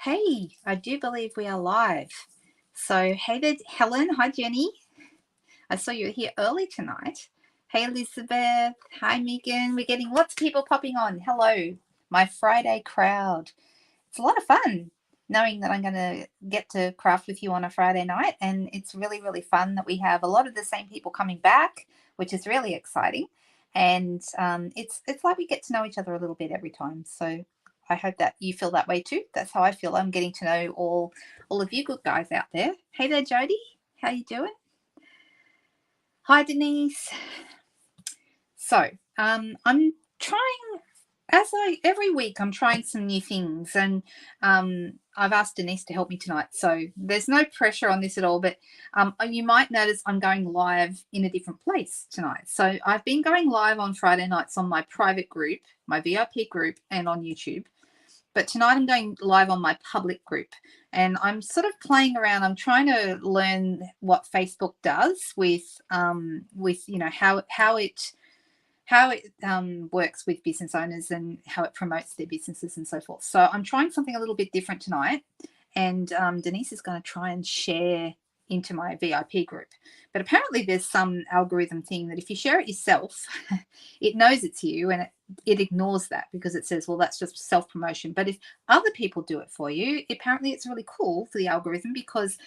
Hey, I do believe we are live. So, hey there, Helen. Hi, Jenny. I saw you were here early tonight. Hey, Elizabeth. Hi, Megan. We're getting lots of people popping on. Hello, my Friday crowd. It's a lot of fun knowing that I'm going to get to craft with you on a Friday night. And it's really, really fun that we have a lot of the same people coming back, which is really exciting. And it's like we get to know each other a little bit every time. So I hope that you feel that way too. That's how I feel. I'm getting to know all of you good guys out there. Hey there, Jody. How you doing? Hi, Denise. So I'm trying, every week I'm trying some new things, and I've asked Denise to help me tonight. So there's no pressure on this at all, but you might notice I'm going live in a different place tonight. So I've been going live on Friday nights on my private group, my VIP group, and on YouTube. But tonight I'm going live on my public group, and I'm sort of playing around. I'm trying to learn what Facebook does with you know how it works with business owners and how it promotes their businesses and so forth. So I'm trying something a little bit different tonight, and Denise is going to try and share into my VIP group. But apparently there's some algorithm thing that if you share it yourself, it knows it's you, and it ignores that because it says, well, that's just self-promotion. But if other people do it for you, apparently it's really cool for the algorithm because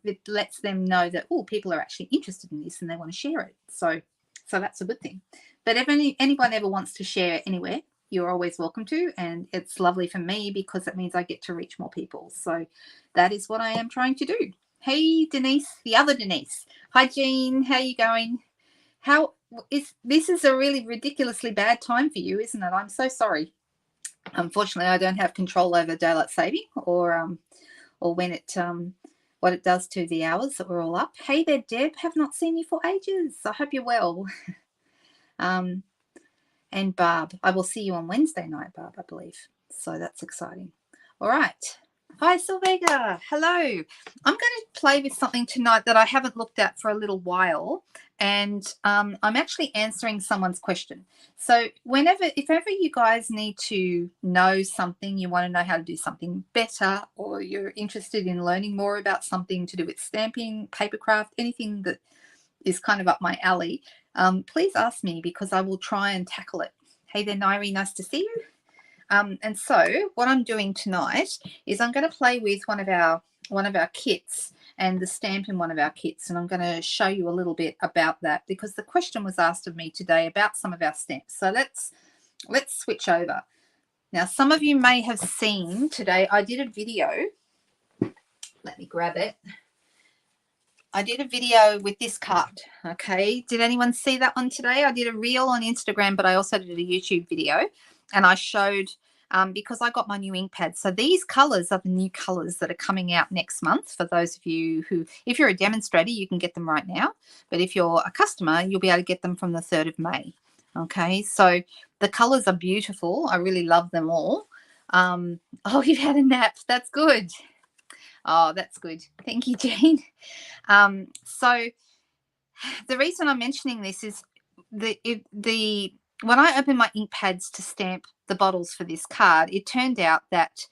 it lets them know that, oh, people are actually interested in this and they want to share it. So that's a good thing. But if anyone ever wants to share anywhere, you're always welcome to, and it's lovely for me because it means I get to reach more people. So that is what I am trying to do. Hey, Denise, the other Denise. Hi, Jean. How are you going? This is a really ridiculously bad time for you, isn't it? I'm so sorry. Unfortunately, I don't have control over daylight saving or when it what it does to the hours that we're all up. Hey there, Deb. Have not seen you for ages. I hope you're well. And Barb, I will see you on Wednesday night, Barb, I believe. So that's exciting. All right. Hi, Sylvega. Hello. I'm going to play with something tonight that I haven't looked at for a little while, and I'm actually answering someone's question. So if ever you guys need to know something, you want to know how to do something better, or you're interested in learning more about something to do with stamping, papercraft, anything that is kind of up my alley, please ask me because I will try and tackle it. Hey there, Nairi, nice to see you. And so what I'm doing tonight is I'm going to play with one of our kits and the stamp in one of our kits, and I'm going to show you a little bit about that because the question was asked of me today about some of our stamps. So let's switch over. Now, some of you may have seen today I did a video. Let me grab it. I did a video with this card, okay? Did anyone see that one today? I did a reel on Instagram, but I also did a YouTube video, and I showed, because I got my new ink pads. So these colours are the new colours that are coming out next month for those of you who, if you're a demonstrator, you can get them right now. But if you're a customer, you'll be able to get them from the 3rd of May, okay? So the colours are beautiful. I really love them all. Oh, you've had a nap. That's good. Oh, that's good. Thank you, Jane. So the reason I'm mentioning this is when I opened my ink pads to stamp the bottles for this card, it turned out that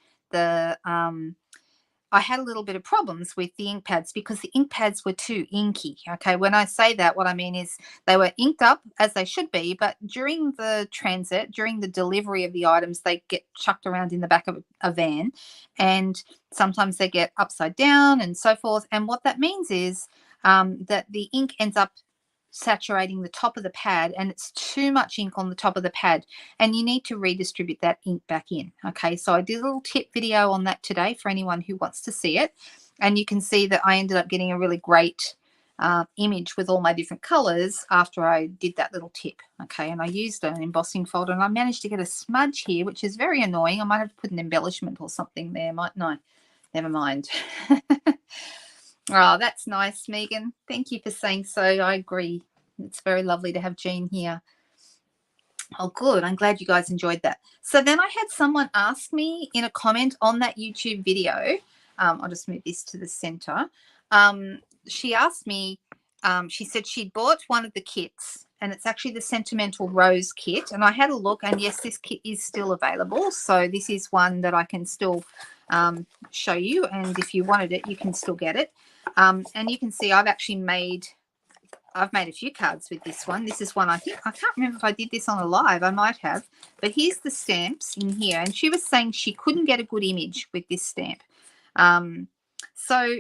I had a little bit of problems with the ink pads because the ink pads were too inky. Okay, when I say that, what I mean is they were inked up as they should be, but during the transit, during the delivery of the items, they get chucked around in the back of a van, and sometimes they get upside down and so forth. And what that means is that the ink ends up saturating the top of the pad, and it's too much ink on the top of the pad, and you need to redistribute that ink back in. Okay, so I did a little tip video on that today for anyone who wants to see it, and you can see that I ended up getting a really great image with all my different colors after I did that little tip. Okay, and I used an embossing folder, and I managed to get a smudge here, which is very annoying. I might have to put an embellishment or something there, mightn't I? Never mind. Oh, that's nice, Megan. Thank you for saying so. I agree. It's very lovely to have Jean here. Oh, good. I'm glad you guys enjoyed that. So then I had someone ask me in a comment on that YouTube video. I'll just move this to the center. She asked me, she said she'd bought one of the kits, and it's actually the Sentimental Rose Kit. And I had a look, and yes, this kit is still available. So this is one that I can still show you, and if you wanted it, you can still get it. And you can see I've made a few cards with this one. This is one I can't remember if I did this on a live. I might have. But here's the stamps in here. And she was saying she couldn't get a good image with this stamp. So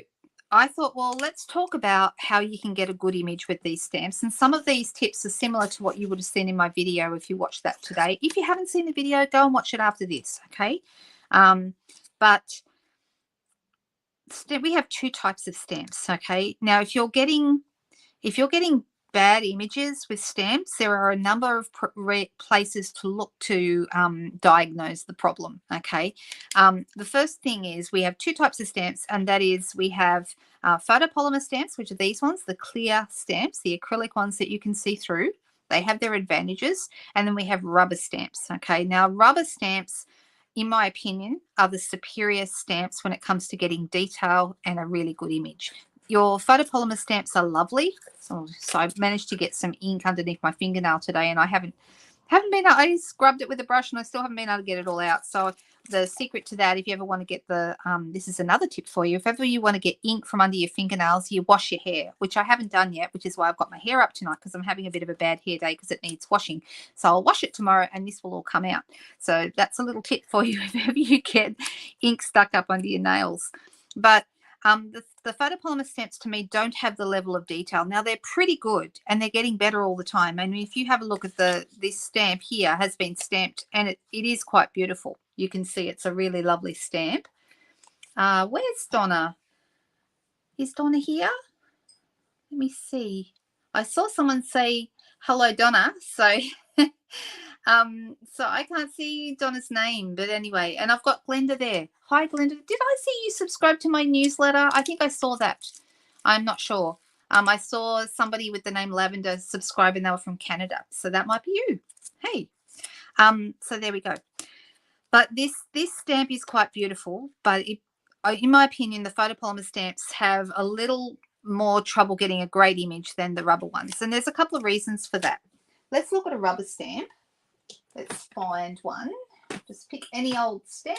I thought, well, let's talk about how you can get a good image with these stamps. And some of these tips are similar to what you would have seen in my video if you watched that today. If you haven't seen the video, go and watch it after this, okay? But we have two types of stamps, okay? Now, if you're getting bad images with stamps, there are a number of places to look to diagnose the problem, okay? The first thing is we have two types of stamps, and that is we have photopolymer stamps, which are these ones, the clear stamps, the acrylic ones that you can see through. They have their advantages. And then we have rubber stamps, okay? Now, rubber stamps, in my opinion, are the superior stamps when it comes to getting detail and a really good image. Your photopolymer stamps are lovely. So I've managed to get some ink underneath my fingernail today, and I haven't been, I scrubbed it with a brush and I still haven't been able to get it all out. So the secret to that, if you ever want to get the, this is another tip for you. If ever you want to get ink from under your fingernails, you wash your hair, which I haven't done yet, which is why I've got my hair up tonight, because I'm having a bit of a bad hair day because it needs washing. So I'll wash it tomorrow and this will all come out. So that's a little tip for you if ever you get ink stuck up under your nails. But the photopolymer stamps to me don't have the level of detail. Now, they're pretty good and they're getting better all the time. And if you have a look at this stamp here has been stamped, and it is quite beautiful. You can see it's a really lovely stamp. Where's Donna? Is Donna here? Let me see. I saw someone say, hello, Donna. So so I can't see Donna's name, but anyway, and I've got Glenda there. Hi, Glenda. Did I see you subscribe to my newsletter? I think I saw that. I'm not sure. I saw somebody with the name Lavender subscribe, and they were from Canada, so that might be you. Hey, so there we go. But this stamp is quite beautiful, but in my opinion, the photopolymer stamps have a little more trouble getting a great image than the rubber ones, and there's a couple of reasons for that. Let's look at a rubber stamp. Let's find one. Just pick any old stamp.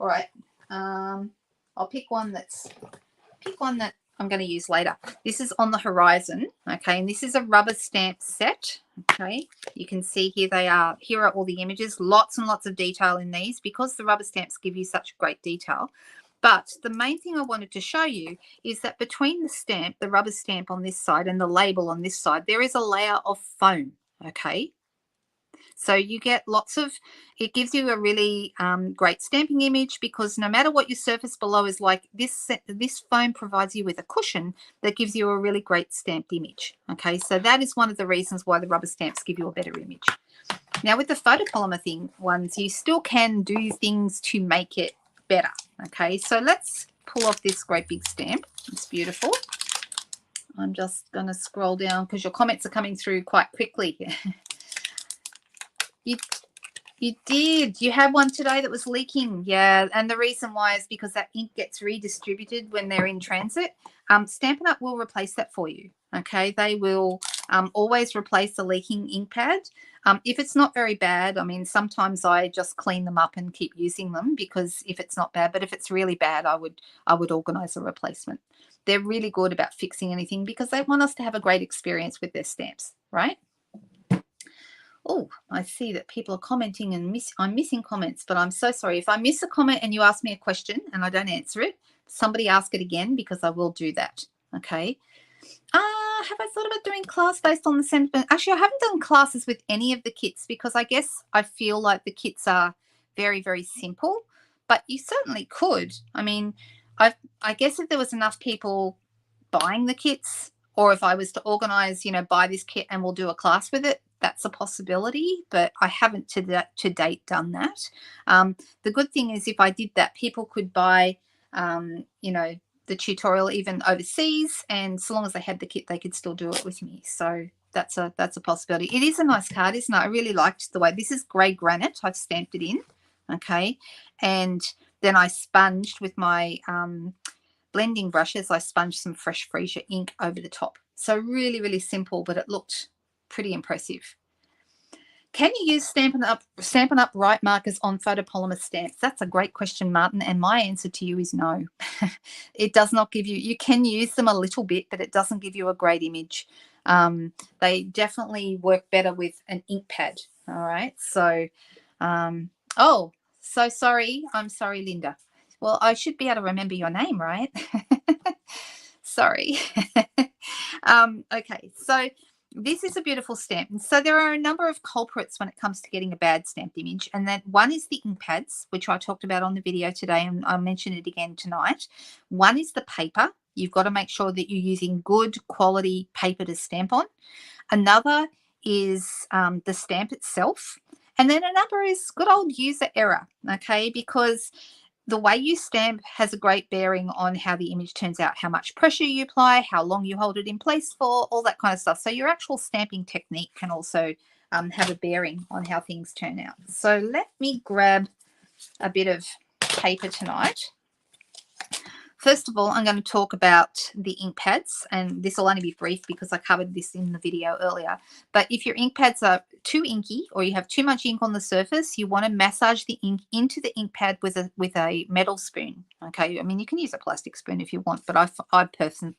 All right. I'll pick one that I'm going to use later. This is On the Horizon. Okay, and this is a rubber stamp set. Okay, you can see here they are. Here are all the images. Lots and lots of detail in these because the rubber stamps give you such great detail. But the main thing I wanted to show you is that between the stamp, the rubber stamp on this side, and the label on this side, there is a layer of foam. Okay. So you get lots of, it gives you a really great stamping image, because no matter what your surface below is like, this foam provides you with a cushion that gives you a really great stamped image. Okay, so that is one of the reasons why the rubber stamps give you a better image. Now with the photopolymer ones, you still can do things to make it better. Okay, so let's pull off this great big stamp. It's beautiful. I'm just going to scroll down because your comments are coming through quite quickly. You did. You had one today that was leaking. Yeah, and the reason why is because that ink gets redistributed when they're in transit. Stampin' Up will replace that for you. Okay, they will always replace the leaking ink pad. If it's not very bad, I mean, sometimes I just clean them up and keep using them because if it's not bad, but if it's really bad, I would organize a replacement. They're really good about fixing anything because they want us to have a great experience with their stamps, right? Oh, I see that people are commenting and I'm missing comments, but I'm so sorry. If I miss a comment and you ask me a question and I don't answer it, somebody ask it again because I will do that. Okay. Have I thought about doing class based on the sentiment? Actually, I haven't done classes with any of the kits because I guess I feel like the kits are very, very simple, but you certainly could. I mean, I guess if there was enough people buying the kits, or if I was to organize, buy this kit and we'll do a class with it, that's a possibility, but I haven't to date done that. The good thing is if I did that, people could buy, the tutorial even overseas, and so long as they had the kit, they could still do it with me. So that's a possibility. It is a nice card, isn't it? I really liked the way this is grey granite. I've stamped it in, okay, and then I sponged with my blending brushes. I sponged some fresh freesia ink over the top. So really, really simple, but it looked pretty impressive. Can you use Stampin' Up right markers on photopolymer stamps? That's a great question, Martin, and my answer to you is no. It does not give you, you can use them a little bit, but it doesn't give you a great image. They definitely work better with an ink pad. All right. So, oh, so sorry. I'm sorry, Linda. Well, I should be able to remember your name, right? Sorry. Okay, so this is a beautiful stamp. And so there are a number of culprits when it comes to getting a bad stamped image. And then one is the ink pads, which I talked about on the video today, and I'll mention it again tonight. One is the paper. You've got to make sure that you're using good quality paper to stamp on. Another is the stamp itself. And then another is good old user error, okay, because the way you stamp has a great bearing on how the image turns out, how much pressure you apply, how long you hold it in place for, all that kind of stuff. So your actual stamping technique can also have a bearing on how things turn out. So let me grab a bit of paper tonight. First of all, I'm going to talk about the ink pads, and this will only be brief because I covered this in the video earlier. But if your ink pads are too inky or you have too much ink on the surface, you want to massage the ink into the ink pad with a metal spoon. Okay, I mean, you can use a plastic spoon if you want, but I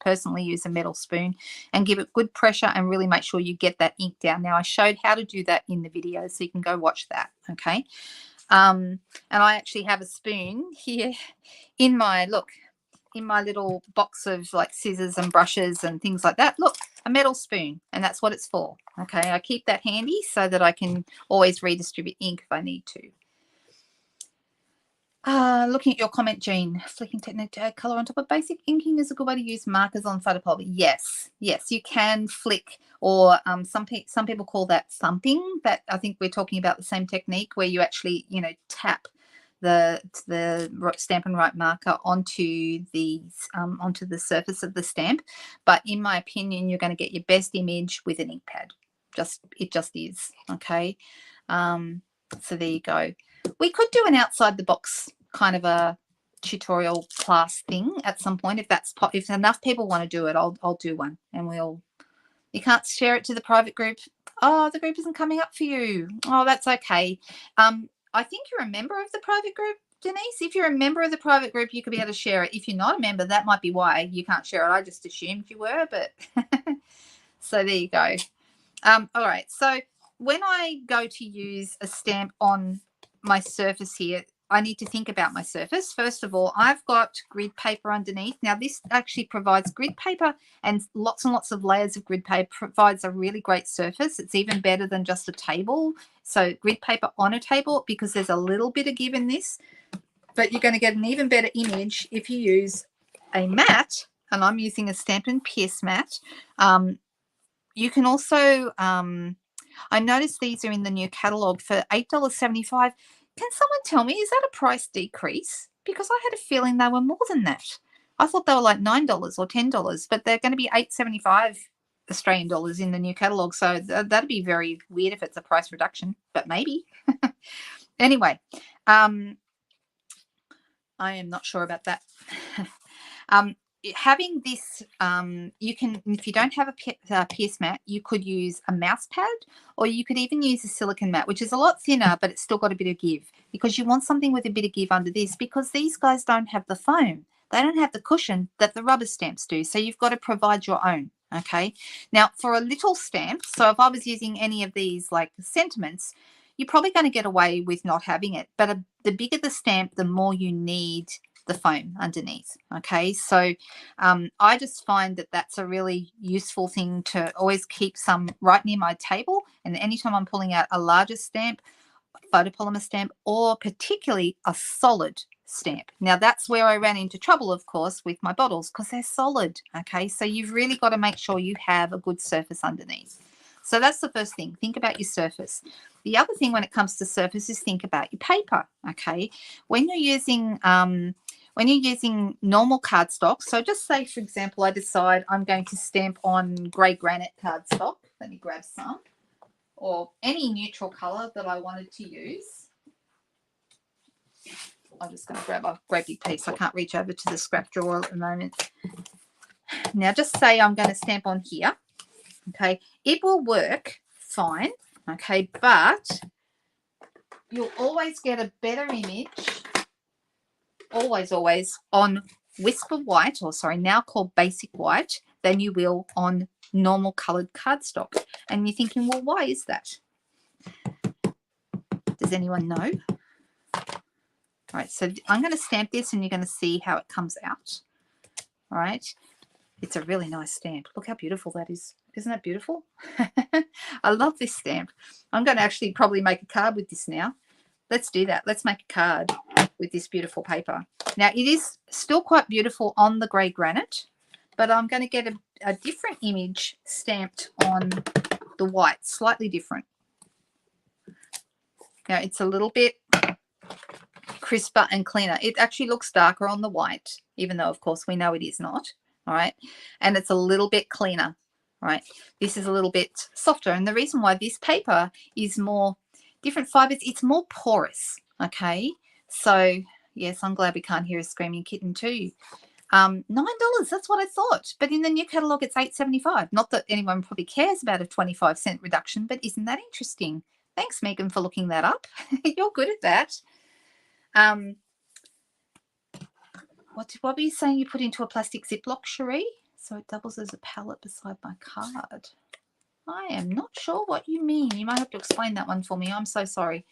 personally use a metal spoon and give it good pressure and really make sure you get that ink down. Now, I showed how to do that in the video, so you can go watch that. Okay, and I actually have a spoon here in my little box of like scissors and brushes and things like that. Look, a metal spoon, and that's what it's for. Okay, I keep that handy so that I can always redistribute ink if I need to. Looking at your comment, Jean, flicking technique to add color on top of basic inking is a good way to use markers on photopolymer. Yes, you can flick, or some people call that thumping. That I think we're talking about the same technique where you actually, tap the Stampin' Right marker onto the surface of the stamp. But in my opinion, you're going to get your best image with an ink pad. It just is. Okay. So there you go. We could do an outside the box kind of a tutorial class thing at some point if enough people want to do it. I'll do one, and you can't share it to the private group. Oh, the group isn't coming up for you. Oh, that's okay. I think you're a member of the private group, Denise. If you're a member of the private group, you could be able to share it. If you're not a member, that might be why you can't share it. I just assumed you were, but so there you go. All right. So when I go to use a stamp on my surface here, I need to think about my surface. First of all, I've got grid paper underneath. Now, this actually provides grid paper, and lots of layers of grid paper provides a really great surface. It's even better than just a table. So grid paper on a table, because there's a little bit of give in this, but you're going to get an even better image if you use a mat, and I'm using a Stampin' Pierce mat. You can also, I noticed these are in the new catalogue for $8.75. Can someone tell me, is that a price decrease? Because I had a feeling they were more than that. I thought they were like $9 or $10, but they're going to be $8.75 Australian dollars in the new catalogue. So that'd be very weird if it's a price reduction, but maybe. Anyway, I am not sure about that. Having this, you can, if you don't have a pierce mat, you could use a mouse pad, or you could even use a silicone mat, which is a lot thinner, but it's still got a bit of give, because you want something with a bit of give under this, because these guys don't have the foam. They don't have the cushion that the rubber stamps do. So you've got to provide your own. Okay. Now, for a little stamp, so if I was using any of these like sentiments, you're probably going to get away with not having it. But the bigger the stamp, the more you need the foam underneath. Okay, so I just find that that's a really useful thing to always keep some right near my table, and anytime I'm pulling out a larger stamp, a photopolymer stamp, or particularly a solid stamp. Now that's where I ran into trouble, of course, with my bottles, because they're solid. Okay, so you've really got to make sure you have a good surface underneath. So that's the first thing. Think about your surface. The other thing when it comes to surface is think about your paper. Okay, when you're using normal cardstock, so just say, for example, I decide I'm going to stamp on grey granite cardstock. Let me grab some, or any neutral colour that I wanted to use. I'm just going to grab a great big piece. I can't reach over to the scrap drawer at the moment. Now, just say I'm going to stamp on here. Okay, it will work fine okay, but you'll always get a better image, always on Whisper White, or sorry, now called Basic White, than you will on normal coloured cardstock. And you're thinking, well, why is that? Does anyone know? All right, so I'm going to stamp this and you're going to see how it comes out. All right, it's a really nice stamp. Look how beautiful that is. Isn't that beautiful? I love this stamp. I'm going to actually probably make a card with this now. Let's do that. Let's make a card with this beautiful paper. Now, it is still quite beautiful on the grey granite, but I'm going to get a different image stamped on the white, slightly different. Now, it's a little bit crisper and cleaner. It actually looks darker on the white, even though, of course, we know it is not. All right. And it's a little bit cleaner. All right. This is a little bit softer. And the reason why this paper is more different fibers, it's more porous. Okay. So, yes, I'm glad we can't hear a screaming kitten too. $9, that's what I thought. But in the new catalogue, it's $8.75. Not that anyone probably cares about a 25-cent reduction, but isn't that interesting? Thanks, Megan, for looking that up. You're good at that. What were you saying you put into a plastic Ziploc, Cherie? So it doubles as a palette beside my card. I am not sure what you mean. You might have to explain that one for me. I'm so sorry.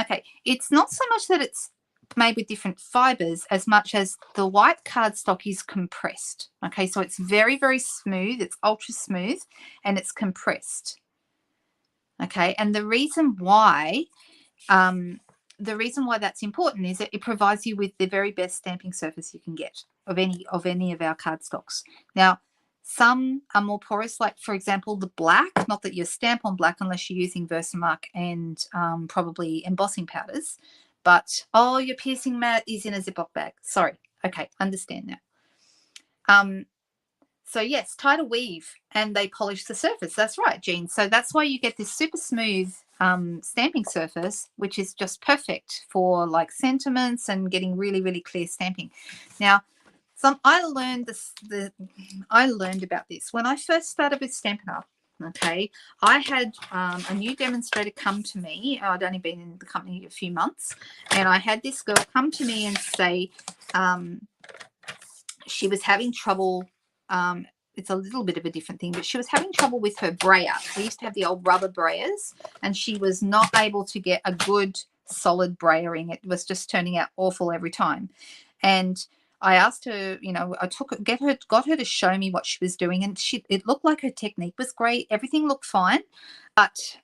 Okay, it's not so much that it's made with different fibers as much as the white cardstock is compressed. Okay, so it's very, very smooth. It's ultra smooth and it's compressed. Okay, and the reason why that's important is that it provides you with the very best stamping surface you can get of any of our cardstocks. Now, some are more porous, like, for example, the black. Not that you stamp on black unless you're using Versamark and probably embossing powders. But, oh, your piercing mat is in a Ziploc bag. Sorry. Okay, understand now. So, yes, tie to weave, and they polish the surface. That's right, Jean. So that's why you get this super smooth stamping surface, which is just perfect for, like, sentiments and getting really, really clear stamping. Now, I learned about this when I first started with Stampin' Up. Okay, I had a new demonstrator come to me. I'd only been in the company a few months, and I had this girl come to me and say she was having trouble. It's a little bit of a different thing, but she was having trouble with her brayer. We used to have the old rubber brayers, and she was not able to get a good solid brayering. It was just turning out awful every time. And I asked her, you know, got her to show me what she was doing, and it looked like her technique was great. Everything looked fine, but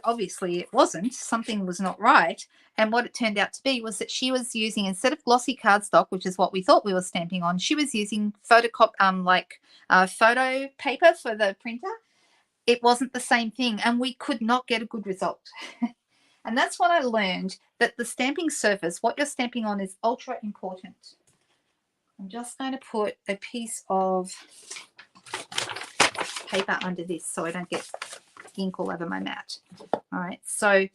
obviously it wasn't. Something was not right. And what it turned out to be was that she was using, instead of glossy cardstock, which is what we thought we were stamping on, she was using photo paper for the printer. It wasn't the same thing, and we could not get a good result. And that's what I learned, that the stamping surface, what you're stamping on, is ultra important. I'm just going to put a piece of paper under this so I don't get ink all over my mat. All right, so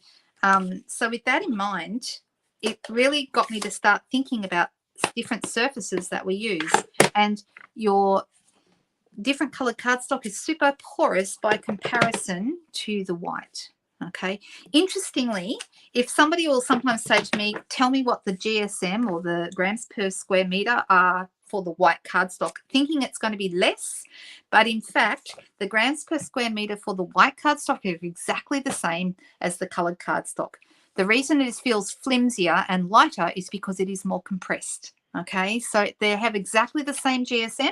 with that in mind, it really got me to start thinking about different surfaces that we use. And your different colored cardstock is super porous by comparison to the white. Okay, interestingly, if somebody will sometimes say to me, tell me what the GSM or the grams per square meter are for the white cardstock, thinking it's going to be less, but in fact the grams per square meter for the white cardstock are exactly the same as the colored cardstock. The reason it feels flimsier and lighter is because it is more compressed. Okay, so they have exactly the same GSM,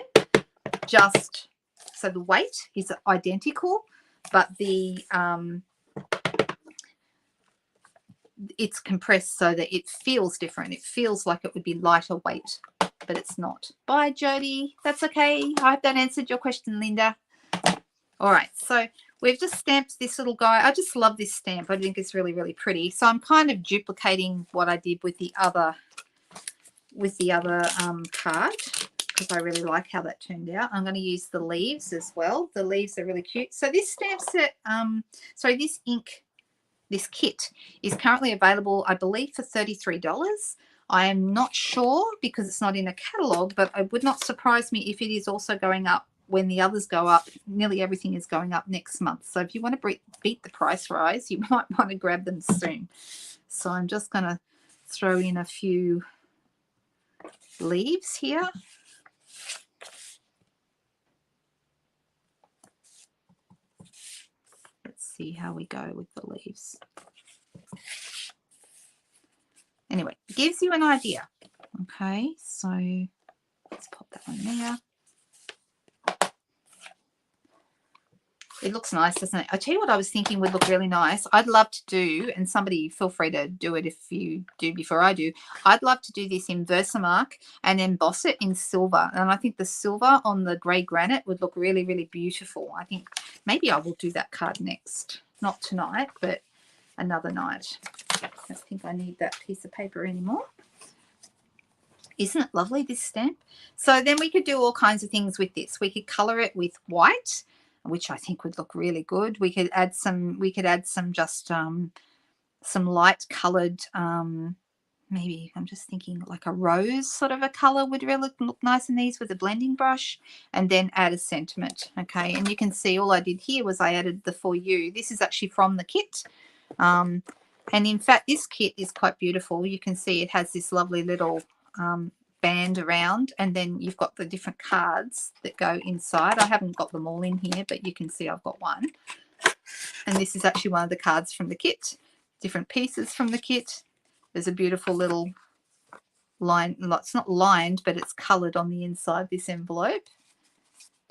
just so the weight is identical, but the it's compressed so that it feels different. It feels like it would be lighter weight, but it's not. Bye, Jody. That's okay. I hope that answered your question, Linda. All right, so we've just stamped this little guy. I just love this stamp. I think it's really, really pretty. So I'm kind of duplicating what I did with the other card, because I really like how that turned out. I'm going to use the leaves as well. The leaves are really cute. So this stamp set, this kit is currently available, I believe, for $33. I am not sure because it's not in a catalogue, but it would not surprise me if it is also going up when the others go up, nearly everything is going up next month. So if you want to beat the price rise, you might want to grab them soon. So I'm just going to throw in a few leaves here. Let's see how we go with the leaves. Anyway, it gives you an idea. Okay, so let's pop that one there. It looks nice, doesn't it? I tell you what I was thinking would look really nice. I'd love to do, and somebody feel free to do it if you do before I do. I'd love to do this in Versamark and emboss it in silver. And I think the silver on the grey granite would look really, really beautiful. I think maybe I will do that card next. Not tonight, but another night. I don't think I need that piece of paper anymore. Isn't it lovely, this stamp? So then we could do all kinds of things with this. We could colour it with white, which I think would look really good. We could add some just some light coloured, maybe I'm just thinking like a rose sort of a colour would really look nice in these with a blending brush, and then add a sentiment. Okay, and you can see all I did here was I added the For You. This is actually from the kit. And in fact, this kit is quite beautiful. You can see it has this lovely little band around, and then you've got the different cards that go inside. I haven't got them all in here, but you can see I've got one, and this is actually one of the cards from the kit, different pieces from the kit. There's a beautiful little line, it's not lined, but it's colored on the inside, this envelope.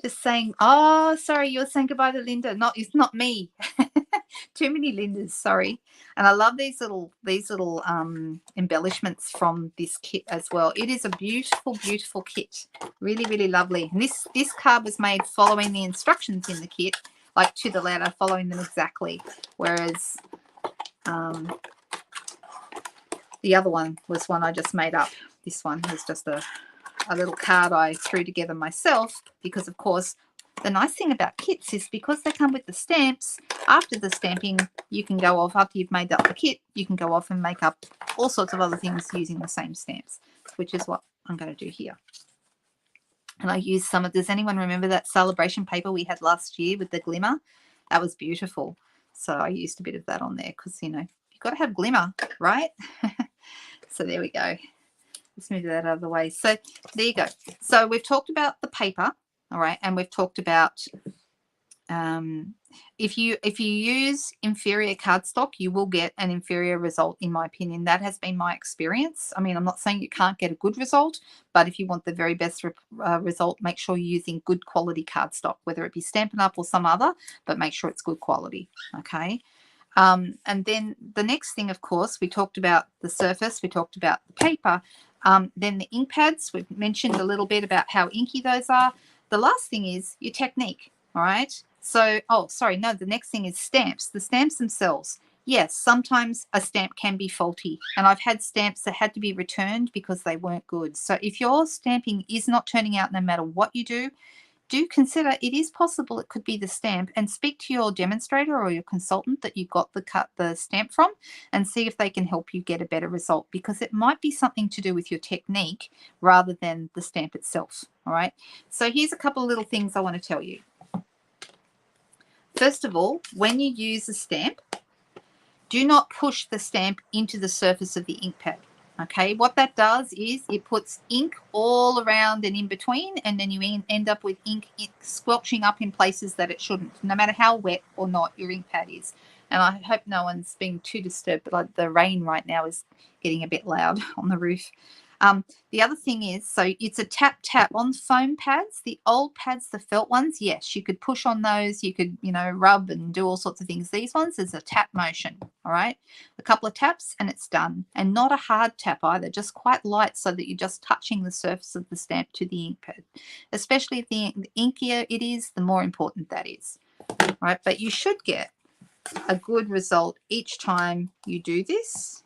Just saying, oh sorry, you're saying goodbye to Linda. It's not me. Too many Lindas, sorry. And I love these little embellishments from this kit as well. It is a beautiful, beautiful kit. Really, really lovely. And this card was made following the instructions in the kit, like to the letter, following them exactly. Whereas the other one was one I just made up. This one was just a little card I threw together myself, because of course the nice thing about kits is because they come with the stamps, after the stamping you can go off, after you've made up the kit, you can go off and make up all sorts of other things using the same stamps, which is what I'm going to do here. And I used some of, does anyone remember that celebration paper we had last year with the glimmer? That was beautiful. So I used a bit of that on there because, you know, you've got to have glimmer, right? So there we go. Let's move that out of the way. So there you go. So we've talked about the paper, all right, and we've talked about if you use inferior cardstock, you will get an inferior result, in my opinion. That has been my experience. I mean, I'm not saying you can't get a good result, but if you want the very best result, make sure you're using good quality cardstock, whether it be Stampin' Up or some other, but make sure it's good quality, okay? And then the next thing, of course, we talked about the surface, we talked about the paper, then the ink pads. We've mentioned a little bit about how inky those are. The last thing is your technique, all right? So, oh, sorry, no, the next thing is stamps. The stamps themselves. Yes, sometimes a stamp can be faulty, and I've had stamps that had to be returned because they weren't good. So if your stamping is not turning out no matter what you do consider it is possible it could be the stamp, and speak to your demonstrator or your consultant that you got the stamp from and see if they can help you get a better result, because it might be something to do with your technique rather than the stamp itself. All right, so here's a couple of little things I want to tell you. First of all, when you use a stamp, do not push the stamp into the surface of the ink pad. Okay, what that does is it puts ink all around and in between, and then you end up with ink squelching up in places that it shouldn't, no matter how wet or not your ink pad is. And I hope no one's being too disturbed, but like the rain right now is getting a bit loud on the roof. The other thing is, so it's a tap on foam pads. The old pads, the felt ones, yes, you could push on those, you could, you know, rub and do all sorts of things. These ones is a tap motion, all right? A couple of taps and it's done. And not a hard tap either, just quite light, so that you're just touching the surface of the stamp to the ink pad. Especially if the inkier it is, the more important that is, all right? But you should get a good result each time you do this.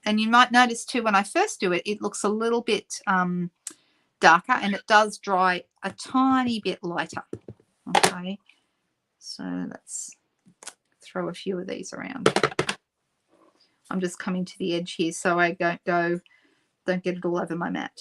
And you might notice too, when I first do it, it looks a little bit darker, and it does dry a tiny bit lighter. Okay, so let's throw a few of these around. I'm just coming to the edge here so I don't get it all over my mat.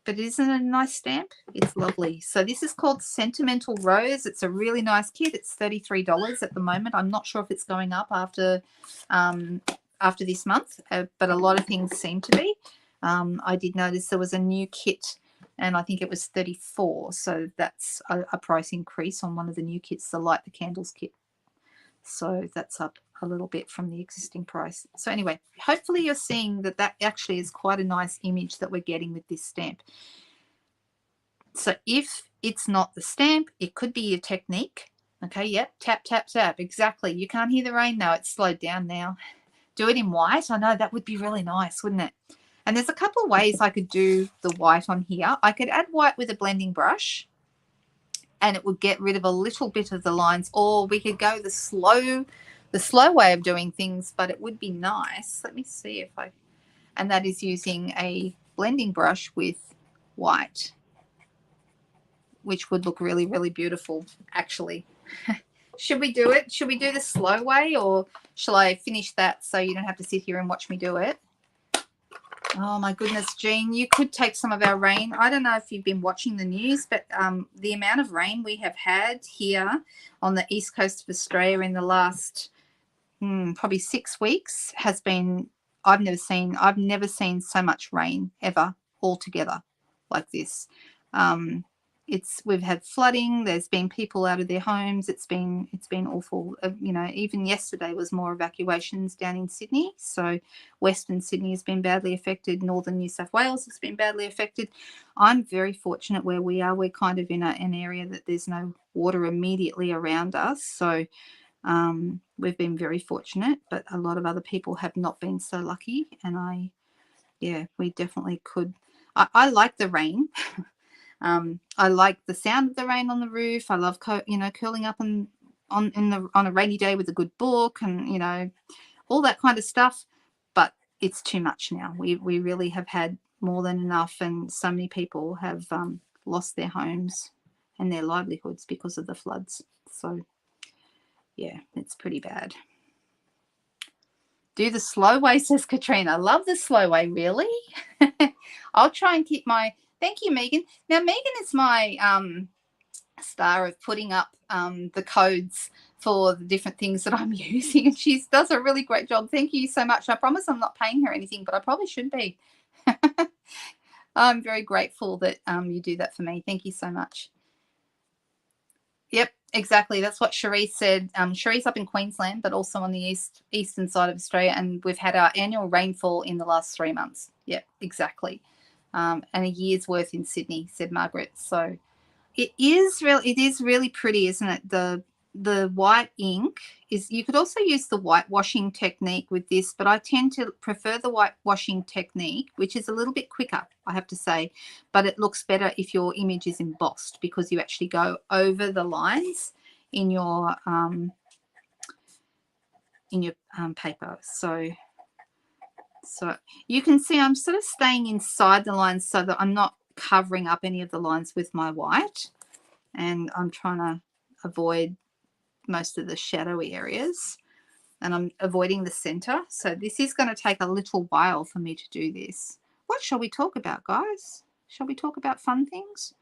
but isn't it a nice stamp? It's lovely. So this is called Sentimental Rose. It's a really nice kit. It's $33 at the moment. I'm not sure if it's going up after this month, but a lot of things seem to be. I did notice there was a new kit, and I think it was $34. So that's a price increase on one of the new kits, the Light the Candles kit. So that's up a little bit from the existing price. So anyway, hopefully you're seeing that that actually is quite a nice image that we're getting with this stamp. So if it's not the stamp, it could be your technique. Okay, yep, tap, tap, tap. Exactly. You can't hear the rain now. It's slowed down now. Do it in white. I know that would be really nice, wouldn't it? And there's a couple of ways I could do the white on here. I could add white with a blending brush, and it would get rid of a little bit of the lines, or we could go the slow way of doing things, but it would be nice. Let me see if and that is using a blending brush with white, which would look really, really beautiful, actually. Should we do it? Should we do the slow way, or shall I finish that so you don't have to sit here and watch me do it? Oh my goodness, Jean, you could take some of our rain. I don't know if you've been watching the news, but the amount of rain we have had here on the east coast of Australia in the last probably 6 weeks has been, I've never seen so much rain ever altogether like this. We've had flooding. There's been people out of their homes. It's been awful. You know, even yesterday was more evacuations down in Sydney. So Western Sydney has been badly affected. Northern New South Wales has been badly affected. I'm very fortunate where we are. We're kind of in an area that there's no water immediately around us. So we've been very fortunate, but a lot of other people have not been so lucky. And we definitely could. I like the rain. I like the sound of the rain on the roof. I love, curling up on a rainy day with a good book, and all that kind of stuff. But it's too much now. We really have had more than enough, and so many people have lost their homes and their livelihoods because of the floods. So yeah, it's pretty bad. Do the slow way, says Katrina. Love the slow way, really. I'll try and keep my. Thank you, Megan. Now, Megan is my star of putting up the codes for the different things that I'm using, and she does a really great job. Thank you so much. I promise I'm not paying her anything, but I probably should be. I'm very grateful that you do that for me. Thank you so much. Yep, exactly. That's what Cherise said. Cherie's up in Queensland, but also on the eastern side of Australia, and we've had our annual rainfall in the last 3 months. Yep, exactly. And a year's worth in Sydney, said Margaret. So it is really pretty, isn't it? The white ink is, you could also use the whitewashing technique with this, but I tend to prefer the whitewashing technique, which is a little bit quicker, I have to say, but it looks better if your image is embossed because you actually go over the lines in your paper. So you can see I'm sort of staying inside the lines so that I'm not covering up any of the lines with my white, and I'm trying to avoid most of the shadowy areas, and I'm avoiding the center. So this is going to take a little while for me to do this. What shall we talk about, guys? Shall we talk about fun things?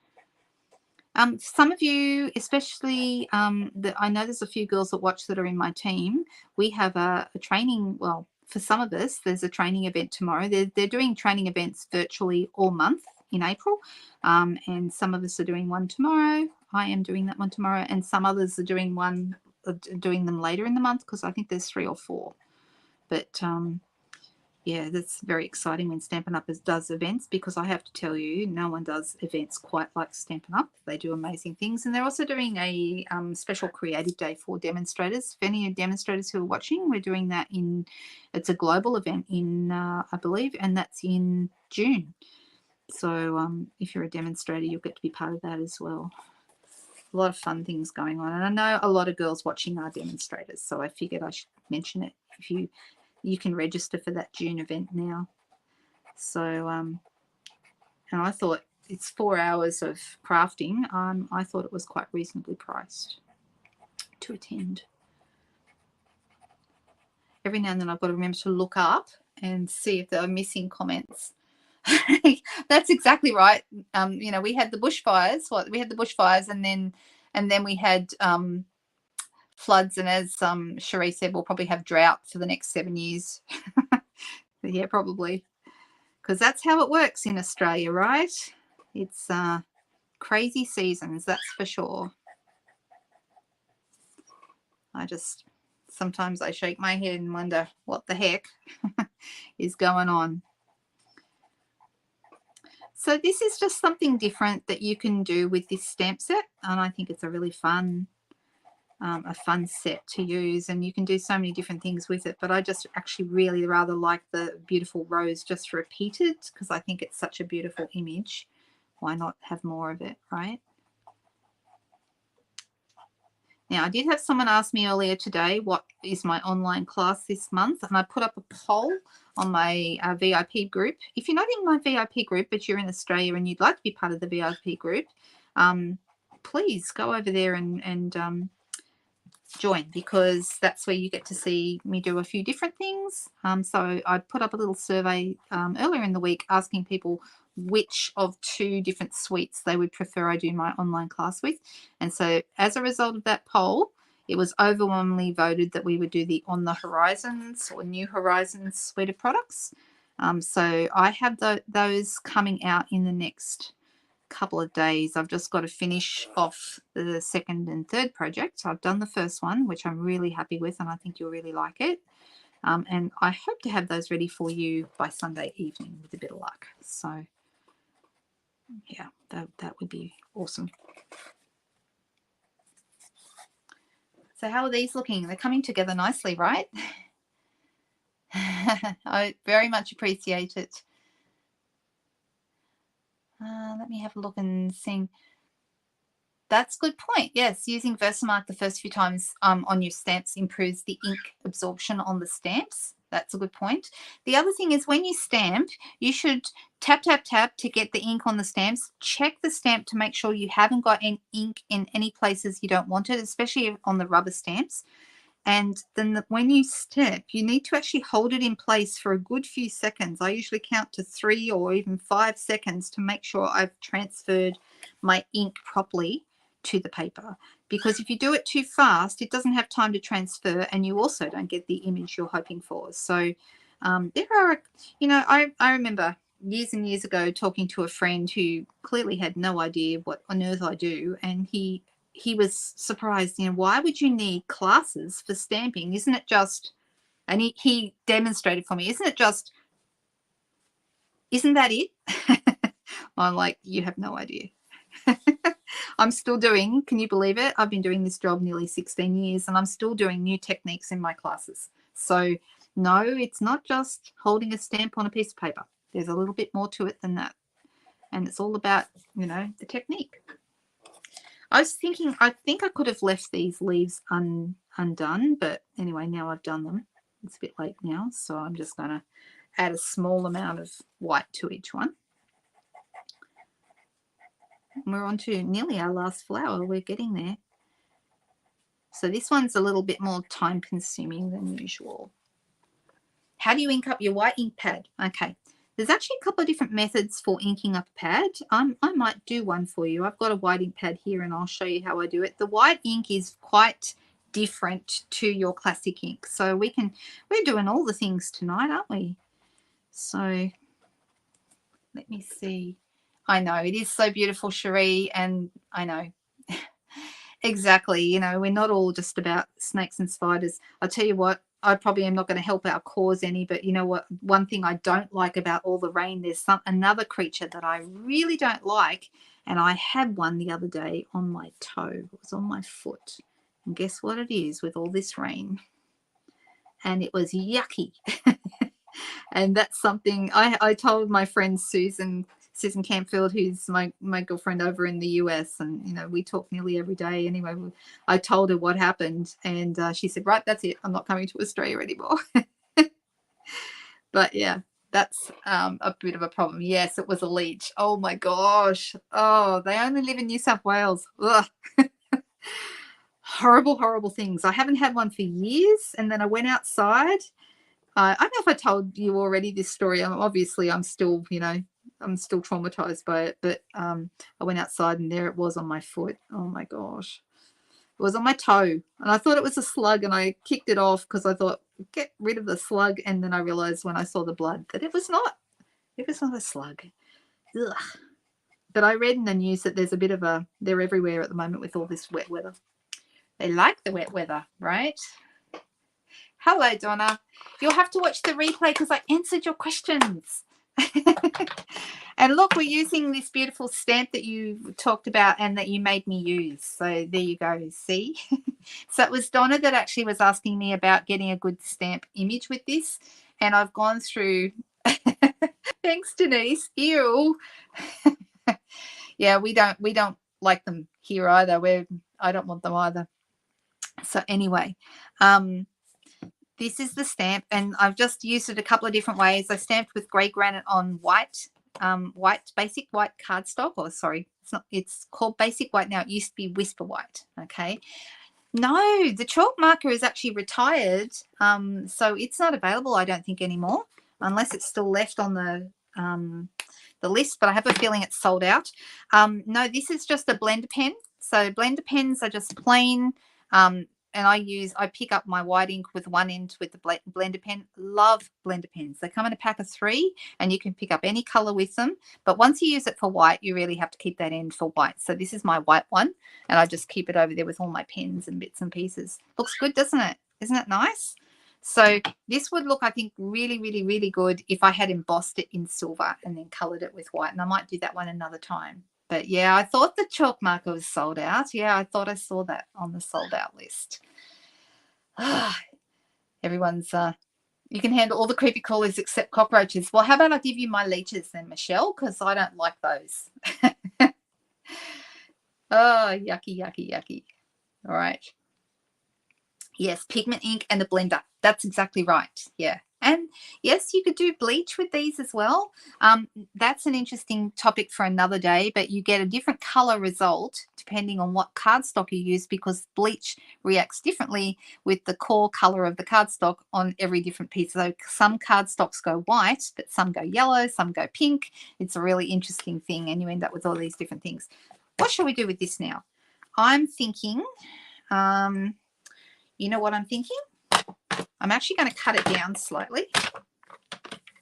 Some of you, especially I know there's a few girls that watch that are in my team. We have a training, well, for some of us, there's a training event tomorrow. They're doing training events virtually all month in April, and some of us are doing one tomorrow. I am doing that one tomorrow, and some others are doing them later in the month because I think there's 3 or 4. But yeah, that's very exciting when Stampin' Up does events, because I have to tell you, no one does events quite like Stampin' Up. They do amazing things, and they're also doing a special creative day for demonstrators. For any demonstrators who are watching, we're doing that it's a global event in, I believe, and that's in June. So if you're a demonstrator, you'll get to be part of that as well. A lot of fun things going on, and I know a lot of girls watching are demonstrators, so I figured I should mention it. If you can register for that June event now. So and I thought it's 4 hours of crafting. I thought it was quite reasonably priced to attend. Every now and then I've got to remember to look up and see if there are missing comments. That's exactly right. You know, we had the bushfires. We had the bushfires, and then we had floods. And as Cherie said, we'll probably have drought for the next 7 years. Yeah, probably, because that's how it works in Australia, right? It's crazy seasons, that's for sure. Sometimes I shake my head and wonder what the heck is going on. So this is just something different that you can do with this stamp set, and I think it's a really fun set to use, and you can do so many different things with it. But I just actually really rather like the beautiful rose just repeated, because I think it's such a beautiful image. Why not have more of it, right? Now, I did have someone ask me earlier today, what is my online class this month? And I put up a poll on my VIP group. If you're not in my VIP group, but you're in Australia and you'd like to be part of the VIP group, please go over there and join, because that's where you get to see me do a few different things. So I put up a little survey earlier in the week asking people which of 2 different suites they would prefer I do my online class with. And so as a result of that poll, it was overwhelmingly voted that we would do the On the Horizons or New Horizons suite of products. So I have those coming out in the next couple of days. I've just got to finish off the second and third project. I've done the first one, which I'm really happy with, and I think you'll really like it. And I hope to have those ready for you by Sunday evening with a bit of luck. So yeah, that would be awesome. So how are these looking? They're coming together nicely, right? I very much appreciate it. Let me have a look and see. That's a good point. Yes, using Versamark the first few times on your stamps improves the ink absorption on the stamps. That's a good point. The other thing is, when you stamp, you should tap, tap, tap to get the ink on the stamps. Check the stamp to make sure you haven't got any ink in any places you don't want it, especially on the rubber stamps. And then when you stamp, you need to actually hold it in place for a good few seconds. I usually count to 3 or even 5 seconds to make sure I've transferred my ink properly to the paper, because if you do it too fast, it doesn't have time to transfer, and you also don't get the image you're hoping for. So there are, you know, I remember years and years ago talking to a friend who clearly had no idea what on earth I do, and he was surprised, you know, why would you need classes for stamping? Isn't it just, and he demonstrated for me, isn't that it? I'm like, you have no idea. I'm still doing, can you believe it? I've been doing this job nearly 16 years and I'm still doing new techniques in my classes. So no, it's not just holding a stamp on a piece of paper. There's a little bit more to it than that. And it's all about, you know, the technique. I was thinking, I think I could have left these leaves undone, but anyway, now I've done them. It's a bit late now, so I'm just going to add a small amount of white to each one. We're on to nearly our last flower. We're getting there. So this one's a little bit more time consuming than usual. How do you ink up your white ink pad? Okay, there's actually a couple of different methods for inking up a pad. I might do one for you. I've got a white ink pad here and I'll show you how I do it. The white ink is quite different to your classic ink. So we're doing all the things tonight, aren't we? So let me see. I know, it is so beautiful, Cherie, and I know. Exactly, you know, we're not all just about snakes and spiders. I'll tell you what, I probably am not going to help our cause any, but you know what, one thing I don't like about all the rain, there's another creature that I really don't like, and I had one the other day on my toe. It was on my foot, and guess what it is with all this rain? And it was yucky. And that's something I told my friend Susan Campfield, who's my girlfriend over in the US, and you know, we talk nearly every day. Anyway, I told her what happened, and she said, right, that's it, I'm not coming to Australia anymore. But yeah, that's a bit of a problem. Yes, it was a leech. Oh my gosh. Oh, they only live in New South Wales. Ugh. Horrible things. I haven't had one for years, and then I went outside. I don't know if I told you already this story. Obviously, I'm still, you know, I'm still traumatized by it. But I went outside and there it was on my foot. Oh my gosh. It was on my toe, and I thought it was a slug, and I kicked it off because I thought, get rid of the slug. And then I realized when I saw the blood that it was not. It was not a slug. Ugh. But I read in the news that there's a bit of a, they're everywhere at the moment with all this wet weather. They like the wet weather, right? Hello, Donna. You'll have to watch the replay because I answered your questions. And look, we're using this beautiful stamp that you talked about and that you made me use. So there you go. See? So it was Donna that actually was asking me about getting a good stamp image with this. And I've gone through. Thanks, Denise. Ew. Yeah, we don't like them here either. I don't want them either. So anyway, this is the stamp, and I've just used it a couple of different ways. I stamped with grey granite on white basic white cardstock, or sorry, it's called basic white now. It used to be whisper white. Okay, no, the chalk marker is actually retired, so it's not available, I don't think, anymore, unless it's still left on the list, but I have a feeling it's sold out. No, this is just a blender pen. So blender pens are just plain, and I pick up my white ink with one end with the blender pen. Love blender pens. They come in a pack of 3 and you can pick up any color with them. But once you use it for white, you really have to keep that end for white. So this is my white one, and I just keep it over there with all my pens and bits and pieces. Looks good, doesn't it? Isn't it nice? So this would look, I think, really, really, really good if I had embossed it in silver and then colored it with white. And I might do that one another time. But yeah, I thought the chalk marker was sold out. Yeah, I thought I saw that on the sold out list. Everyone's, you can handle all the creepy crawlies except cockroaches. Well, how about I give you my leeches then, Michelle? Because I don't like those. Oh, yucky, yucky, yucky. All right. Yes, pigment ink and a blender. That's exactly right. Yeah. And yes, you could do bleach with these as well. That's an interesting topic for another day, but you get a different color result depending on what cardstock you use, because bleach reacts differently with the core color of the cardstock on every different piece. So some cardstocks go white, but some go yellow, some go pink. It's a really interesting thing, and you end up with all these different things. What shall we do with this now? I'm thinking, you know what I'm thinking? I'm actually going to cut it down slightly,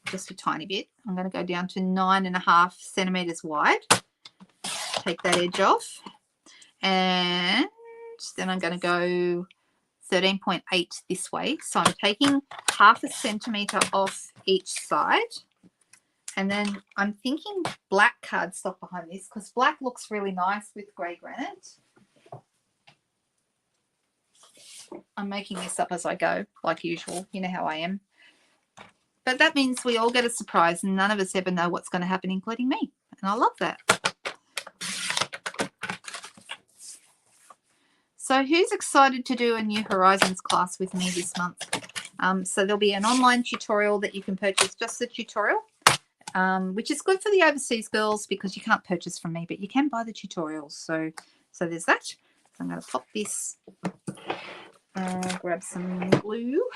just a tiny bit. I'm going to go down to 9.5 centimeters wide. Take that edge off. And then I'm going to go 13.8 this way. So I'm taking 0.5 centimeter off each side. And then I'm thinking black cardstock behind this, because black looks really nice with grey granite. I'm making this up as I go, like usual. You know how I am. But that means we all get a surprise, and none of us ever know what's going to happen, including me. And I love that. So who's excited to do a New Horizons class with me this month? So there'll be an online tutorial that you can purchase, just the tutorial, which is good for the overseas girls because you can't purchase from me, but you can buy the tutorials. So there's that. So I'm going to pop this. Grab some glue.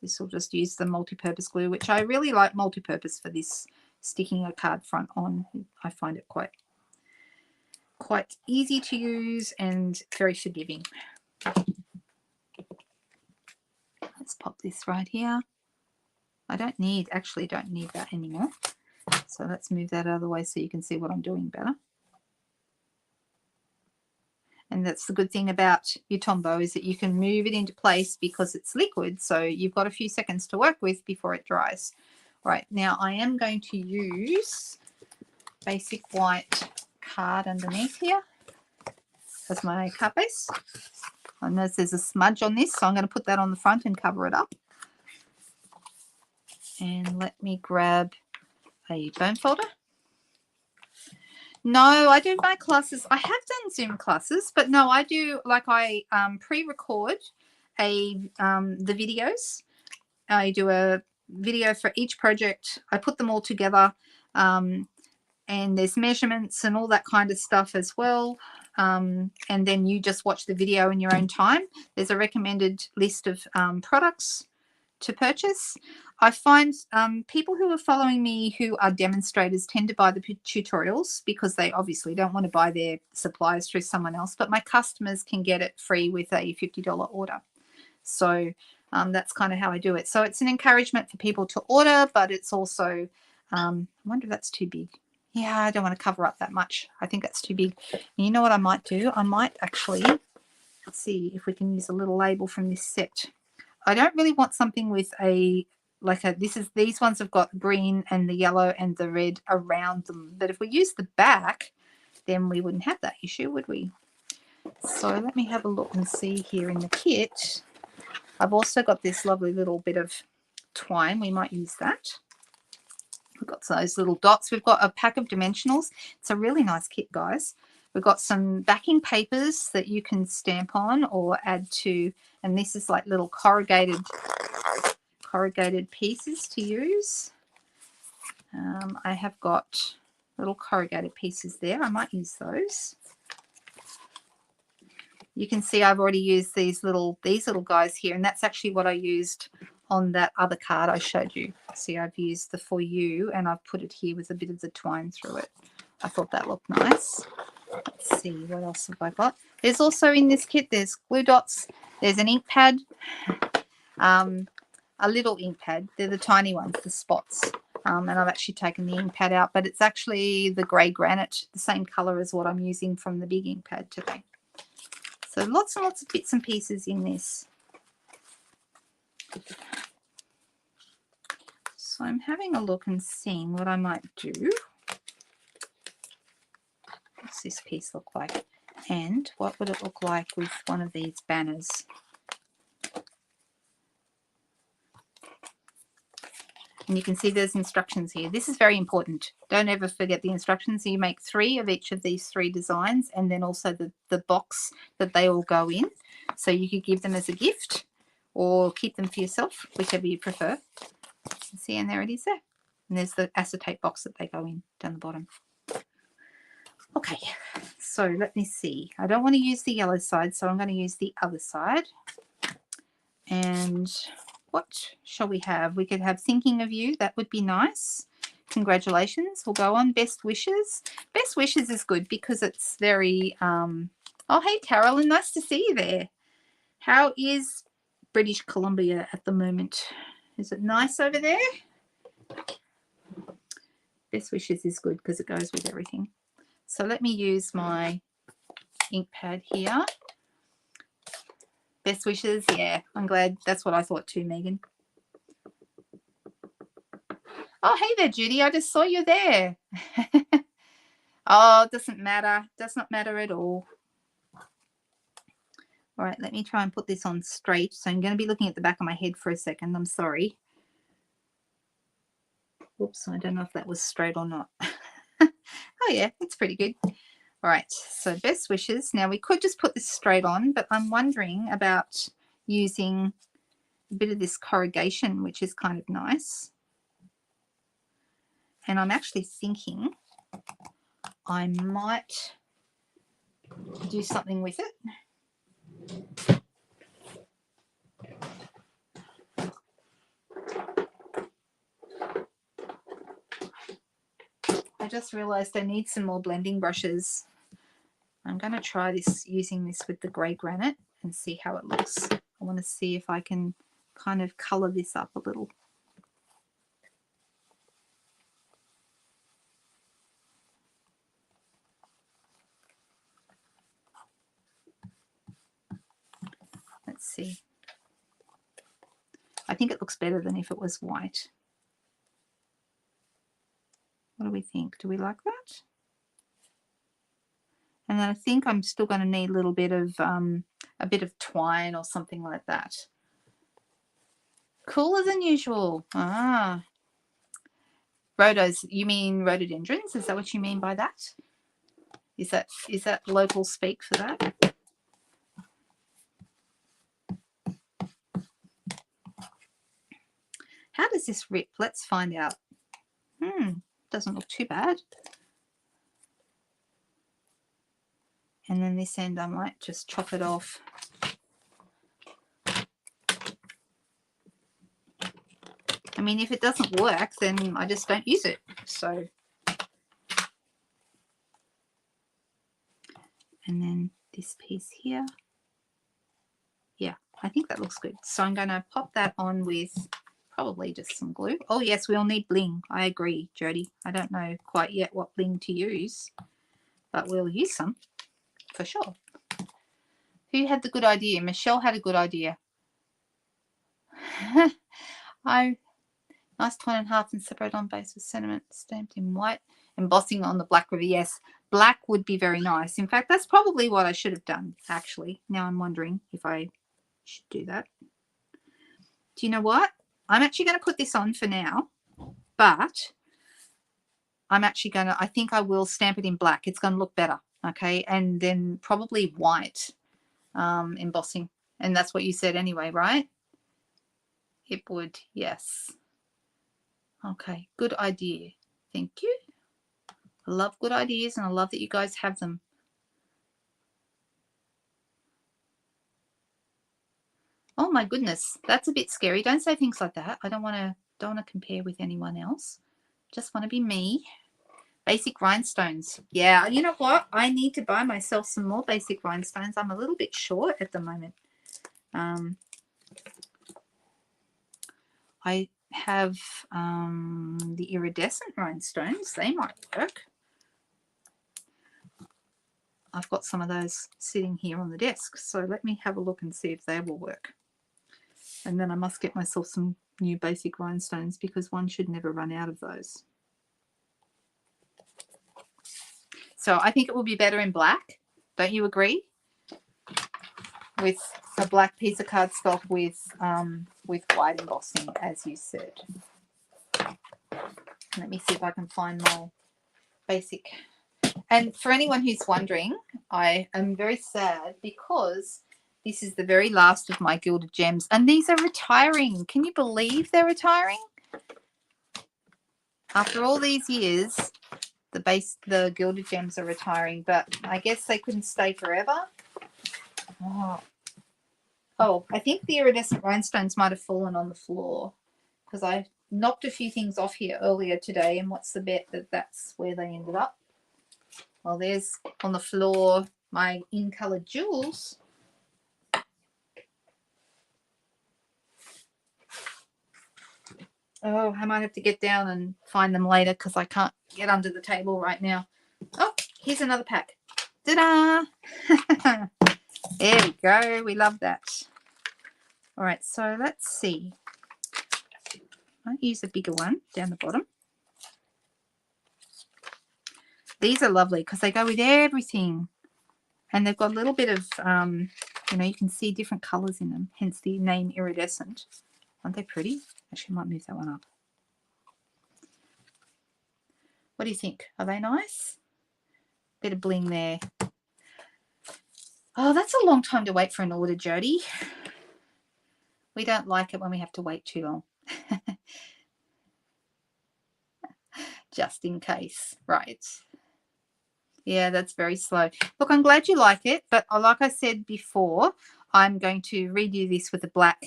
This will just use the multi-purpose glue, which I really like multi-purpose for this, sticking a card front on. I find it quite easy to use and very forgiving. Let's pop this right here. I don't need that anymore. So let's move that out of the way so you can see what I'm doing better. And that's the good thing about your Tombow, is that you can move it into place because it's liquid. So you've got a few seconds to work with before it dries. All right, now I am going to use basic white card underneath here as my card base. I notice there's a smudge on this, so I'm going to put that on the front and cover it up. And let me grab a bone folder. No, I do my classes. I have done Zoom classes, but no, I do, like, I pre-record the videos. I do a video for each project. I put them all together, and there's measurements and all that kind of stuff as well. And then you just watch the video in your own time. There's a recommended list of products to purchase. I find people who are following me who are demonstrators tend to buy the tutorials because they obviously don't want to buy their supplies through someone else, but my customers can get it free with a $50 order. So that's kind of how I do it. So it's an encouragement for people to order, but it's also, I wonder if that's too big. Yeah, I don't want to cover up that much. I think that's too big. And you know what I might do? I might actually, let's see if we can use a little label from this set. I don't really want something with a, like a, these ones have got green and the yellow and the red around them. But if we use the back, then we wouldn't have that issue, would we? So let me have a look and see here in the kit. I've also got this lovely little bit of twine. We might use that. We've got those little dots. We've got a pack of dimensionals. It's a really nice kit, guys. We've got some backing papers that you can stamp on or add to, and this is like little corrugated pieces to use. I have got little corrugated pieces there. I might use those. You can see I've already used these little guys here, and that's actually what I used on that other card I showed you. See, I've used the For You and I've put it here with a bit of the twine through it. I thought that looked nice. Let's see, what else have I got? There's also in this kit, there's glue dots, there's an ink pad, a little ink pad. They're the tiny ones, the spots. And I've actually taken the ink pad out, but it's actually the grey granite, the same colour as what I'm using from the big ink pad today. So lots and lots of bits and pieces in this. So I'm having a look and seeing what I might do. What's this piece look like? And what would it look like with one of these banners? And you can see there's instructions here. This is very important. Don't ever forget the instructions. You make 3 of each of these 3 designs, and then also the box that they all go in. So you could give them as a gift or keep them for yourself, whichever you prefer. See, and there it is there. And there's the acetate box that they go in down the bottom. Okay, so let me see. I don't want to use the yellow side, so I'm going to use the other side. And what shall we have? We could have Thinking of You. That would be nice. Congratulations. We'll go on Best Wishes. Best Wishes is good because it's very... Oh, hey, Carolyn. Nice to see you there. How is British Columbia at the moment? Is it nice over there? Best Wishes is good because it goes with everything. So let me use my ink pad here. Best wishes, yeah, I'm glad. That's what I thought too, Megan. Oh, hey there, Judy. I just saw you there. Oh, it doesn't matter. Does not matter at all. All right, let me try and put this on straight. So I'm going to be looking at the back of my head for a second. I'm sorry. Oops, I don't know if that was straight or not. Oh, yeah, it's pretty good. All right, so Best Wishes. Now, we could just put this straight on, but I'm wondering about using a bit of this corrugation, which is kind of nice. And I'm actually thinking I might do something with it. I just realized I need some more blending brushes. I'm going to try this using this with the grey granite and see how it looks. I want to see if I can kind of colour this up a little. Let's see. I think it looks better than if it was white. What do we think? Do we like that? And then I think I'm still going to need a bit of twine or something like that. Cooler than usual. Ah. Rhodos, you mean rhododendrons? Is that what you mean by that? Is that local speak for that? How does this rip? Let's find out. Doesn't look too bad. And then this end I might just chop it off. I mean, if it doesn't work, then I just don't use it. So, and then this piece here. Yeah, I think that looks good. So I'm going to pop that on with probably just some glue. Oh, yes, we all need bling. I agree, Jody. I don't know quite yet what bling to use, but we'll use some for sure. Who had the good idea? Michelle had a good idea. Nice 1.5 and separate on base with sentiment stamped in white. Embossing on the black river. Yes, black would be very nice. In fact, that's probably what I should have done, actually. Now I'm wondering if I should do that. Do you know what? I'm actually going to put this on for now, but I'm actually going to, I think I will stamp it in black. It's going to look better, okay? And then probably white embossing. And that's what you said anyway, right? It would, yes. Okay, good idea. Thank you. I love good ideas, and I love that you guys have them. Oh my goodness, that's a bit scary. Don't say things like that. I don't want to compare with anyone else. Just want to be me. Basic rhinestones. Yeah, you know what? I need to buy myself some more basic rhinestones. I'm a little bit short at the moment. I have the iridescent rhinestones. They might work. I've got some of those sitting here on the desk. So let me have a look and see if they will work. And then I must get myself some new basic rhinestones because one should never run out of those. So I think it will be better in black. Don't you agree? With a black piece of cardstock with white embossing, as you said. Let me see if I can find my basic. And for anyone who's wondering, I am very sad because this is the very last of my Gilded Gems, and these are retiring. Can you believe they're retiring? After all these years, the Gilded Gems are retiring, but I guess they couldn't stay forever. Oh, I think the iridescent rhinestones might have fallen on the floor because I knocked a few things off here earlier today, and what's the bet that that's where they ended up? Well, there's on the floor my in-coloured jewels. Oh, I might have to get down and find them later because I can't get under the table right now. Oh, here's another pack. Ta-da! There we go. We love that. All right, so let's see. I'll use a bigger one down the bottom. These are lovely because they go with everything. And they've got a little bit of, you know, you can see different colours in them, hence the name iridescent. Aren't they pretty? Actually, I might move that one up. What do you think? Are they nice? Bit of bling there. Oh, that's a long time to wait for an order, Jody. We don't like it when we have to wait too long. Just in case. Right. Yeah, that's very slow. Look, I'm glad you like it, but like I said before, I'm going to redo this with a black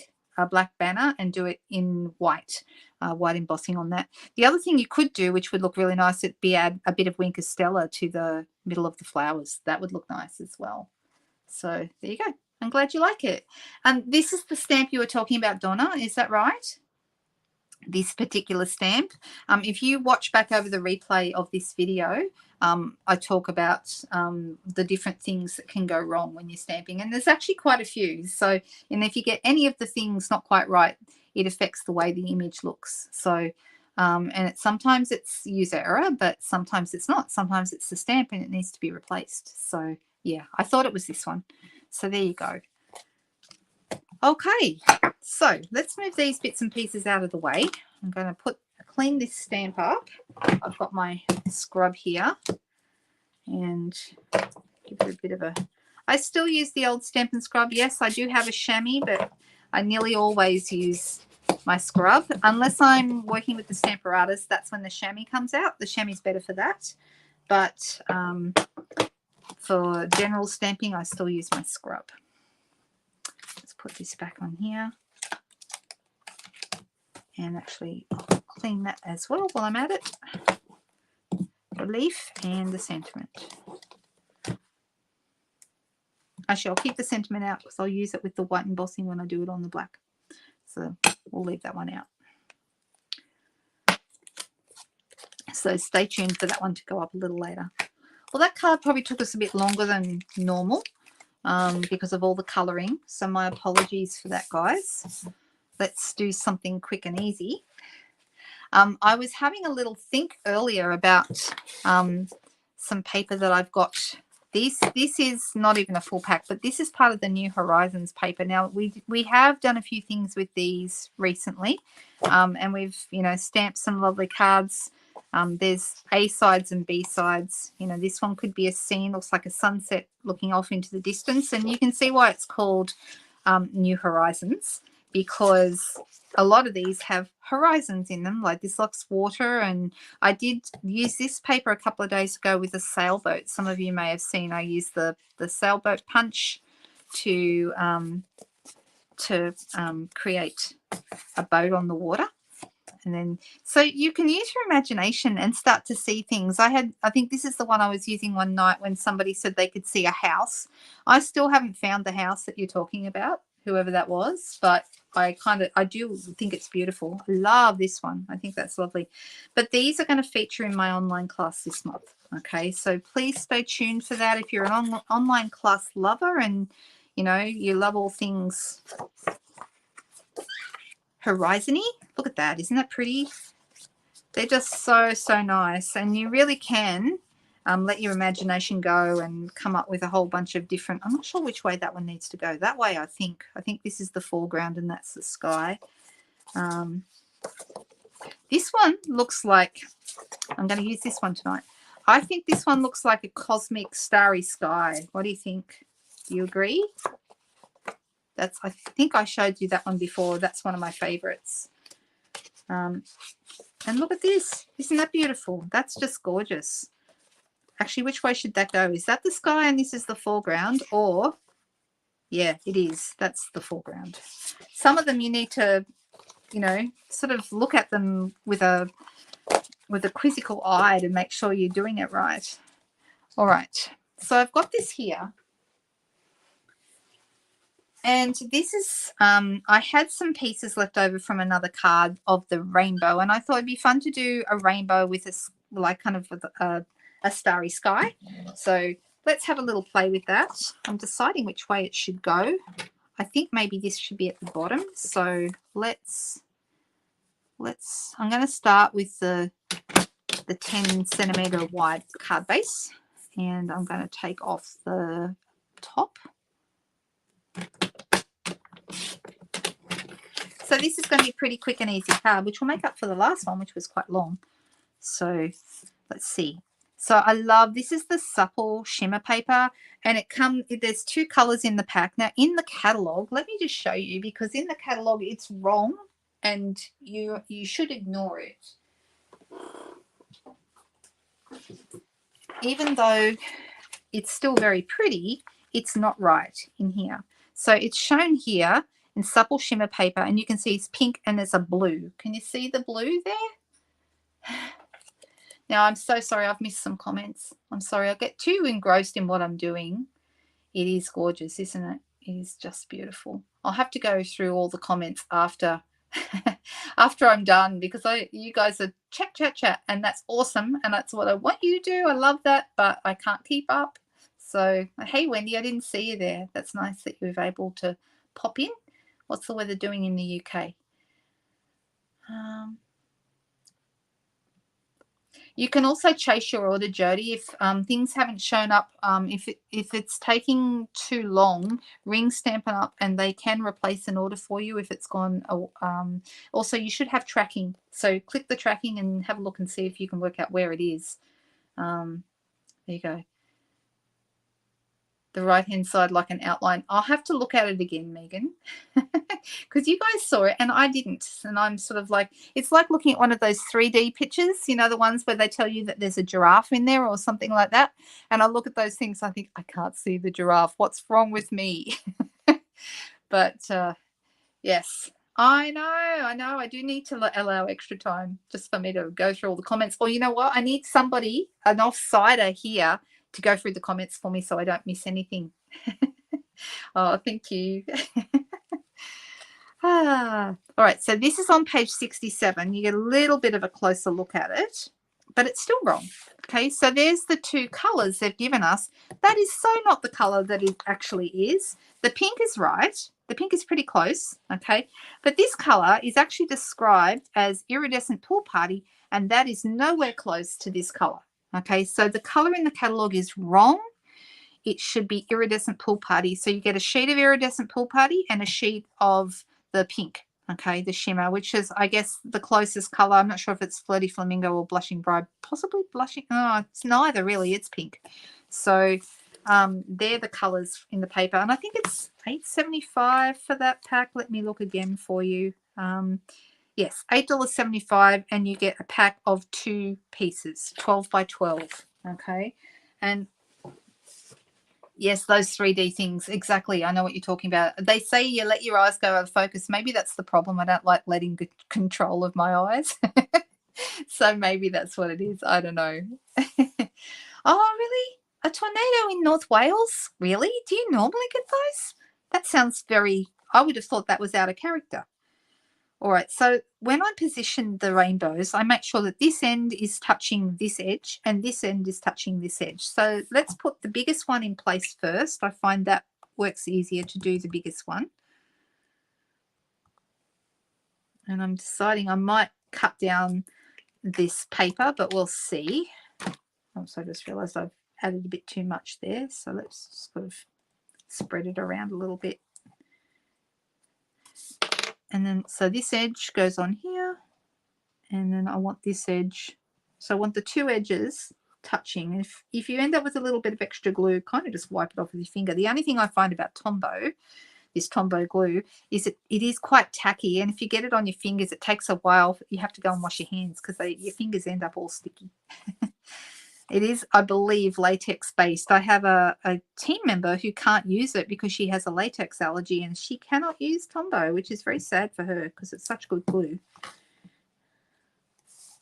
banner and do it in white, white embossing on that. The other thing you could do, which would look really nice, it'd be add a bit of Winker Stella to the middle of the flowers. That would look nice as well. So there you go. I'm glad you like it. And this is the stamp you were talking about, Donna. Is that right? This particular stamp. If you watch back over the replay of this video, I talk about the different things that can go wrong when you're stamping, and there's actually quite a few. So, and if you get any of the things not quite right, it affects the way the image looks. So, and sometimes it's user error, but sometimes it's not. Sometimes it's the stamp and it needs to be replaced. So, yeah, I thought it was this one. So there you go. Okay, so let's move these bits and pieces out of the way. I'm going to clean this stamp up. I've got my scrub here and give it a bit of a... I still use the old Stampin' Scrub. Yes, I do have a chamois, but I nearly always use my scrub. Unless I'm working with the Stamparatus, that's when the chamois comes out. The chamois is better for that. But for general stamping, I still use my scrub. Let's put this back on here. And actually, I'll clean that as well while I'm at it. The leaf and the sentiment. Actually, I'll keep the sentiment out because I'll use it with the white embossing when I do it on the black. So we'll leave that one out. So stay tuned for that one to go up a little later. Well, that card probably took us a bit longer than normal because of all the colouring. So my apologies for that, guys. Let's do something quick and easy. I was having a little think earlier about some paper that I've got. This is not even a full pack, but this is part of the New Horizons paper. Now, we have done a few things with these recently, and we've, stamped some lovely cards. There's A sides and B sides. This one could be a scene, looks like a sunset looking off into the distance, and you can see why it's called New Horizons, because a lot of these have horizons in them, like this looks water. And I did use this paper a couple of days ago with a sailboat. Some of you may have seen I used the sailboat punch to create a boat on the water. And then, so you can use your imagination and start to see things. I think this is the one I was using one night when somebody said they could see a house. I still haven't found the house that you're talking about, whoever that was, but I do think it's beautiful. I love this one. I think that's lovely. But these are going to feature in my online class this month. Okay, so please stay tuned for that. If you're an online class lover and, you love all things horizon-y, look at that. Isn't that pretty? They're just so, so nice. And you really can let your imagination go and come up with a whole bunch of different, I'm not sure which way that one needs to go. That way, I think this is the foreground and that's the sky. This one looks like, I'm going to use this one tonight. I think this one looks like a cosmic starry sky. What do you think? Do you agree? I think I showed you that one before. That's one of my favorites. And look at this. Isn't that beautiful? That's just gorgeous. Actually, which way should that go? Is that the sky and this is the foreground? Or, yeah, it is. That's the foreground. Some of them you need to, sort of look at them with a quizzical eye to make sure you're doing it right. All right. So I've got this here. And this is, I had some pieces left over from another card of the rainbow, and I thought it'd be fun to do a rainbow with a starry sky. So let's have a little play with that. I'm deciding which way it should go. I think maybe this should be at the bottom. So I'm going to start with the 10 centimeter wide card base, and I'm going to take off the top. So this is going to be a pretty quick and easy card, which will make up for the last one, which was quite long. So let's see. So I love, this is the supple shimmer paper, and there's two colors in the pack. Now in the catalog, let me just show you, because in the catalog it's wrong and you should ignore it. Even though it's still very pretty, it's not right in here. So it's shown here in supple shimmer paper, and you can see it's pink and there's a blue. Can you see the blue there? Now, I'm so sorry, I've missed some comments. I'm sorry, I get too engrossed in what I'm doing. It is gorgeous, isn't it? It is just beautiful. I'll have to go through all the comments after I'm done, because you guys are chat, and that's awesome, and that's what I want you to do. I love that, but I can't keep up. So, hey, Wendy, I didn't see you there. That's nice that you were able to pop in. What's the weather doing in the UK? You can also chase your order, Jody. If things haven't shown up, if it's taking too long, ring Stampin'Up and they can replace an order for you if it's gone. Also, you should have tracking. So click the tracking and have a look and see if you can work out where it is. There you go. The right-hand side like an outline. I'll have to look at it again, Megan, because you guys saw it and I didn't. And I'm sort of like, it's like looking at one of those 3D pictures, the ones where they tell you that there's a giraffe in there or something like that. And I look at those things, I think, I can't see the giraffe. What's wrong with me? But yes, I know. I do need to allow extra time just for me to go through all the comments. Or you know what? I need somebody, an off-sider here, to go through the comments for me so I don't miss anything. Oh, thank you. All right, so this is on page 67. You get a little bit of a closer look at it, but it's still wrong. Okay, so there's the two colors they've given us. That is so not the color that it actually is. The pink is right. The pink is pretty close, okay? But this color is actually described as iridescent pool party, and that is nowhere close to this color, okay? So the color in the catalog is wrong. It should be iridescent pool party. So you get a sheet of iridescent pool party and a sheet of the pink, okay, the shimmer, which is, I guess, the closest color. I'm not sure if it's Flirty Flamingo or Blushing Bride, possibly Blushing. Oh, it's neither really. It's pink. So they're the colors in the paper, and I think it's $8.75 for that pack. Let me look again for you. Yes, $8.75, and you get a pack of 2 pieces, 12 by 12. Okay, and yes, those 3D things. Exactly. I know what you're talking about. They say you let your eyes go out of focus. Maybe that's the problem. I don't like letting control of my eyes. So maybe that's what it is. I don't know. Oh, really? A tornado in North Wales? Really? Do you normally get those? That sounds very, I would have thought that was out of character. All right, so when I position the rainbows, I make sure that this end is touching this edge and this end is touching this edge. So let's put the biggest one in place first. I find that works easier to do the biggest one. And I'm deciding I might cut down this paper, but we'll see. Oh, so I just realized I've added a bit too much there. So let's sort of spread it around a little bit. And then, so this edge goes on here, and then I want this edge. So I want the 2 edges touching. If you end up with a little bit of extra glue, kind of just wipe it off with your finger. The only thing I find about Tombow, this Tombow glue, is that it is quite tacky, and if you get it on your fingers, it takes a while. You have to go and wash your hands because your fingers end up all sticky. It is, I believe, latex based. I have a team member who can't use it because she has a latex allergy, and she cannot use Tombow, which is very sad for her because it's such good glue.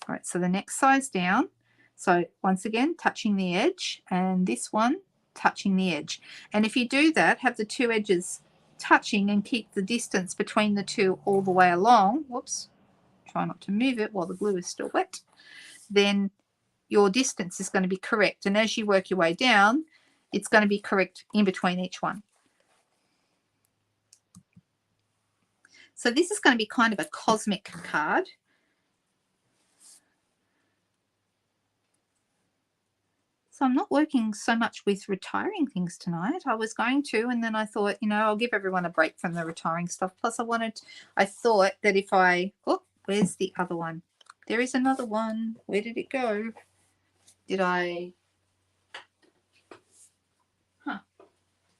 All right, so the next size down. So once again, touching the edge, and this one touching the edge. And if you do that, have the 2 edges touching and keep the distance between the 2 all the way along. Whoops, try not to move it while the glue is still wet. Then your distance is going to be correct. And as you work your way down, it's going to be correct in between each one. So this is going to be kind of a cosmic card. So I'm not working so much with retiring things tonight. I was going to, and then I thought, you know, I'll give everyone a break from the retiring stuff. Plus I thought that if I, oh, where's the other one? There is another one. Where did it go? Did I,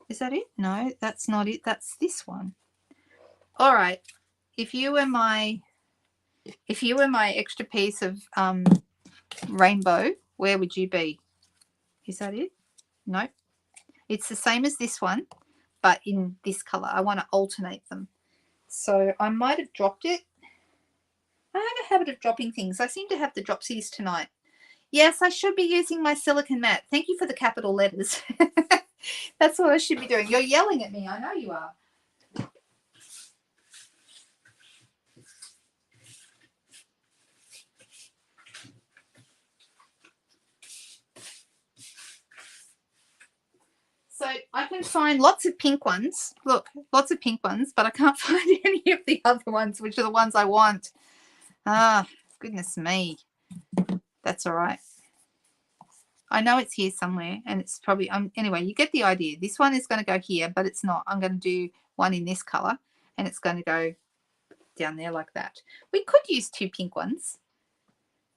is that it? No, that's not it. That's this one. All right. If you were my extra piece of rainbow, where would you be? Is that it? No. It's the same as this one, but in this color. I want to alternate them. So I might have dropped it. I have a habit of dropping things. I seem to have the dropsies tonight. Yes, I should be using my silicone mat. Thank you for the capital letters. That's what I should be doing. You're yelling at me. I know you are. So I can find lots of pink ones. Look, lots of pink ones, but I can't find any of the other ones, which are the ones I want. Ah, goodness me. That's all right. I know it's here somewhere, and it's probably, anyway, you get the idea. This one is going to go here, but it's not. I'm going to do one in this color, and it's going to go down there like that. We could use 2 pink ones.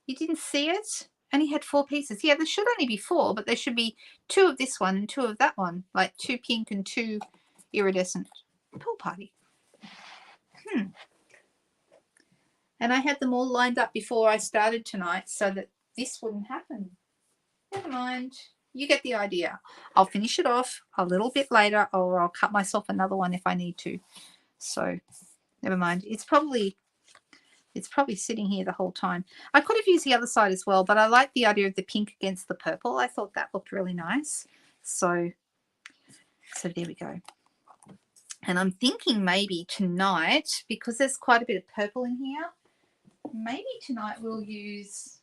You didn't see it? Only had 4 pieces. Yeah, there should only be 4, but there should be 2 of this one and 2 of that one, like 2 pink and 2 iridescent. Pool party. And I had them all lined up before I started tonight so that this wouldn't happen. Never mind. You get the idea. I'll finish it off a little bit later, or I'll cut myself another one if I need to. So never mind. It's probably sitting here the whole time. I could have used the other side as well, but I like the idea of the pink against the purple. I thought that looked really nice. So there we go. And I'm thinking maybe tonight, because there's quite a bit of purple in here, maybe tonight we'll use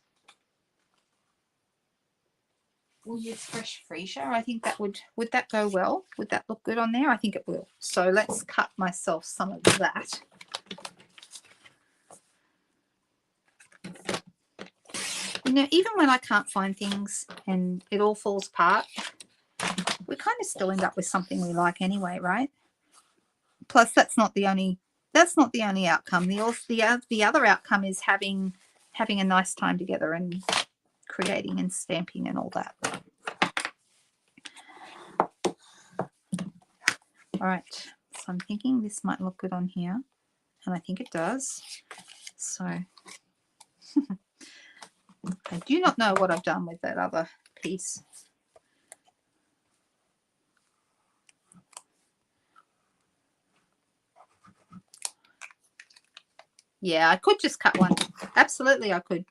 fresh freesia. I think that would that go well? Would that look good on there? I think it will. So let's cut myself some of that. You know, even when I can't find things and it all falls apart, we kind of still end up with something we like anyway, right? Plus, that's not the only outcome. The other outcome is having a nice time together and creating and stamping and all that. All right, so I'm thinking this might look good on here, and I think it does. So I do not know what I've done with that other piece. Yeah, I could just cut one. Absolutely, I could.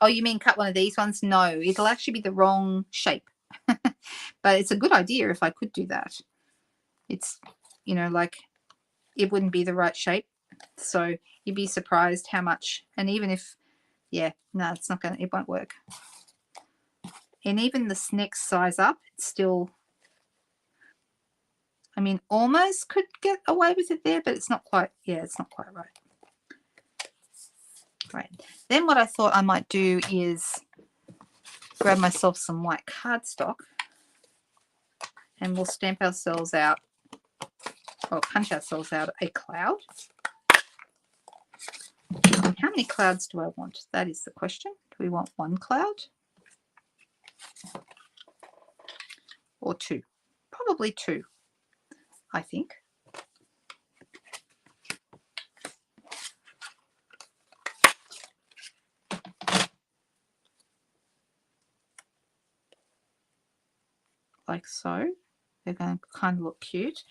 Oh, you mean cut one of these ones? No, it'll actually be the wrong shape. But it's a good idea if I could do that. It's, you know, like it wouldn't be the right shape. So you'd be surprised how much. And even if, yeah, no, it's not going to, it won't work. And even this next size up, it's still, I mean, almost could get away with it there, but it's not quite, yeah, it's not quite right. Right. Then what I thought I might do is grab myself some white cardstock and we'll stamp ourselves out, or punch ourselves out a cloud. And how many clouds do I want? That is the question. Do we want one cloud or two? Probably two, I think. Like so. They're going to kind of look cute.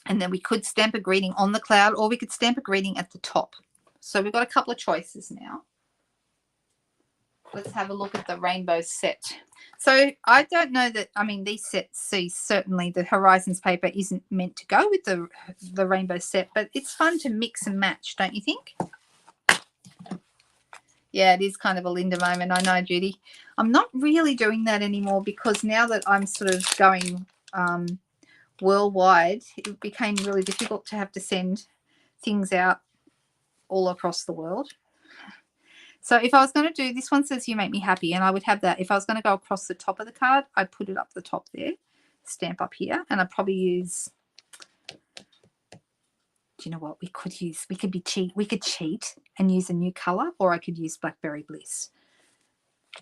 And then we could stamp a greeting on the cloud, or we could stamp a greeting at the top. So we've got a couple of choices now. Let's have a look at the rainbow set. So I don't know that, I mean, these sets, see, certainly the Horizons paper isn't meant to go with the rainbow set, but it's fun to mix and match, don't you think? Yeah, it is kind of a Linda moment. I know, Judy. I'm not really doing that anymore because now that I'm sort of going worldwide, it became really difficult to have to send things out all across the world. So if I was going to do, this one says you make me happy, and I would have that. If I was going to go across the top of the card, I'd put it up the top there, stamp up here, and I'd probably use, do you know what we could use? We could cheat and use a new color, or I could use Blackberry Bliss.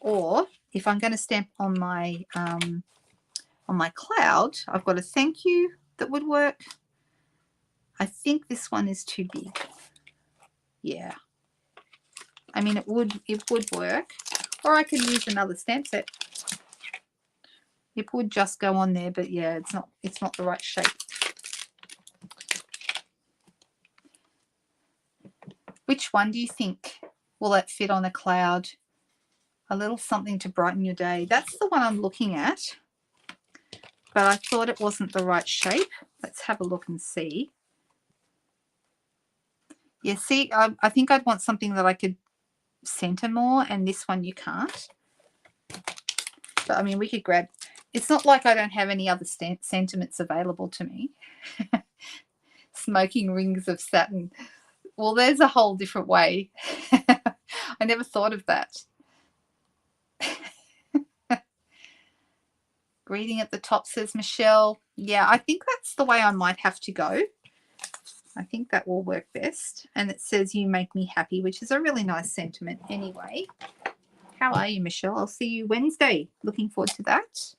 Or if I'm going to stamp on my cloud, I've got a thank you that would work. I think this one is too big. Yeah. I mean, it would work. Or I could use another stamp set. It would just go on there, but yeah, it's not the right shape. Which one do you think will that fit on a cloud? A little something to brighten your day. That's the one I'm looking at. But I thought it wasn't the right shape. Let's have a look and see. Yeah, see, I think I'd want something that I could center more, and this one you can't. But I mean, we could grab, it's not like I don't have any other sentiments available to me. Smoking rings of satin. Well, there's a whole different way. I never thought of that. Greeting at the top, says Michelle. Yeah, I think that's the way I might have to go. I think that will work best. And it says you make me happy, which is a really nice sentiment anyway. How are you, Michelle? I'll see you Wednesday. Looking forward to that.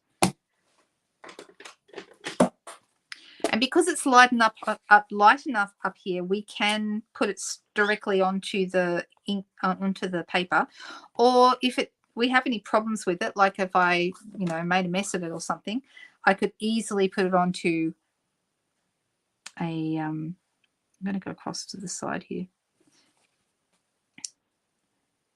And because it's light enough up here, we can put it directly onto the ink, onto the paper. Or if we have any problems with it, like if I, you know, made a mess of it or something, I could easily put it onto a I'm going to go across to the side here.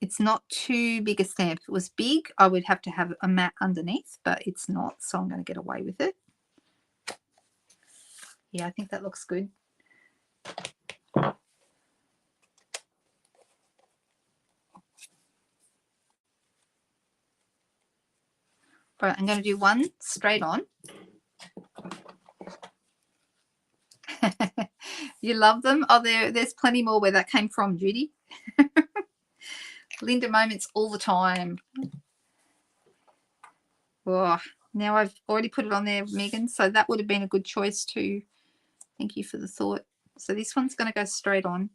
It's not too big a stamp. If it was big, I would have to have a mat underneath, but it's not, so I'm going to get away with it. Yeah, I think that looks good. Right, I'm going to do one straight on. You love them? Oh, there's plenty more where that came from, Judy. Linda moments all the time. Oh, now I've already put it on there, Megan, so that would have been a good choice too. Thank you for the thought. So this one's going to go straight on.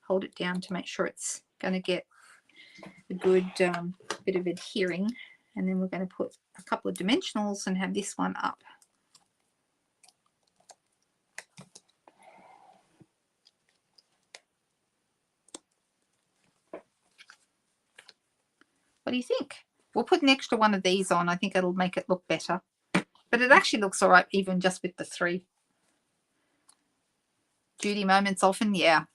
Hold it down to make sure it's going to get a good bit of adhering. And then we're going to put a couple of dimensionals and have this one up. What do you think? We'll put an extra one of these on. I think it'll make it look better. But it actually looks all right even just with the 3. Judy moments often, yeah.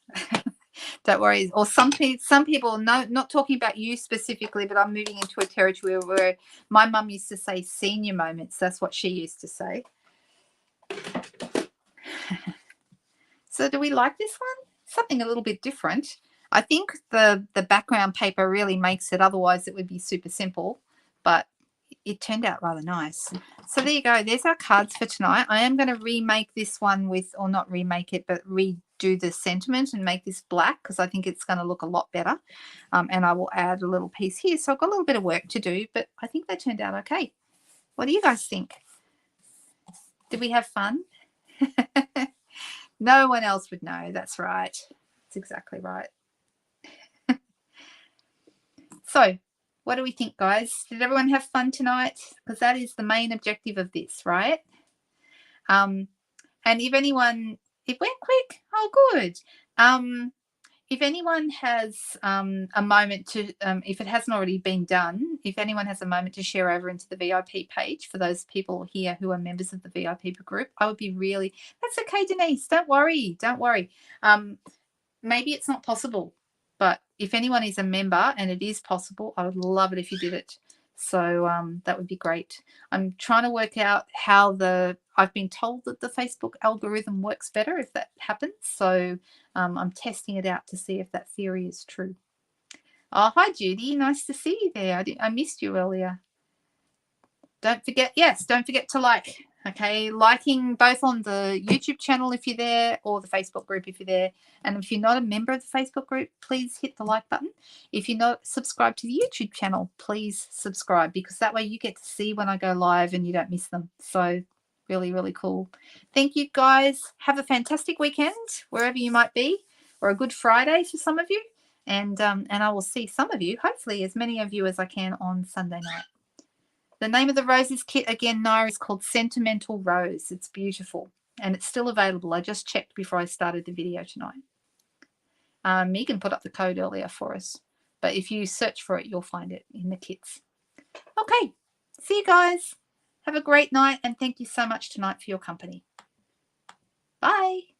Don't worry. Or some people, no, not talking about you specifically, but I'm moving into a territory where my mum used to say senior moments. That's what she used to say. So do we like this one? Something a little bit different. I think the background paper really makes it. Otherwise, it would be super simple. But it turned out rather nice. So there you go. There's our cards for tonight. I am going to remake this one with, or not remake it, but redo the sentiment and make this black because I think it's going to look a lot better. And I will add a little piece here. So I've got a little bit of work to do, but I think they turned out okay. What do you guys think? Did we have fun? No one else would know. That's right. That's exactly right. So what do we think, guys? Did everyone have fun tonight? Because that is the main objective of this, right? And if anyone, it went quick. Oh, good. If anyone has a moment to, if it hasn't already been done, if anyone has a moment to share over into the VIP page for those people here who are members of the VIP group, I would be really, that's okay, Denise. Don't worry. Don't worry. Maybe it's not possible, but if anyone is a member and it is possible, I would love it if you did it. So that would be great. I'm trying to work out how I've been told that the Facebook algorithm works better if that happens. So I'm testing it out to see if that theory is true. Oh, hi, Judy. Nice to see you there. I missed you earlier. Don't forget, yes, don't forget to like. Okay, liking both on the YouTube channel if you're there or the Facebook group if you're there. And if you're not a member of the Facebook group, please hit the like button. If you're not subscribed to the YouTube channel, please subscribe because that way you get to see when I go live and you don't miss them. So really, really cool. Thank you, guys. Have a fantastic weekend wherever you might be, or a good Friday for some of you. And I will see some of you, hopefully as many of you as I can on Sunday night. The name of the roses kit, again, Naira, is called Sentimental Rose. It's beautiful, and it's still available. I just checked before I started the video tonight. Megan put up the code earlier for us, but if you search for it, you'll find it in the kits. Okay, see you guys. Have a great night, and thank you so much tonight for your company. Bye.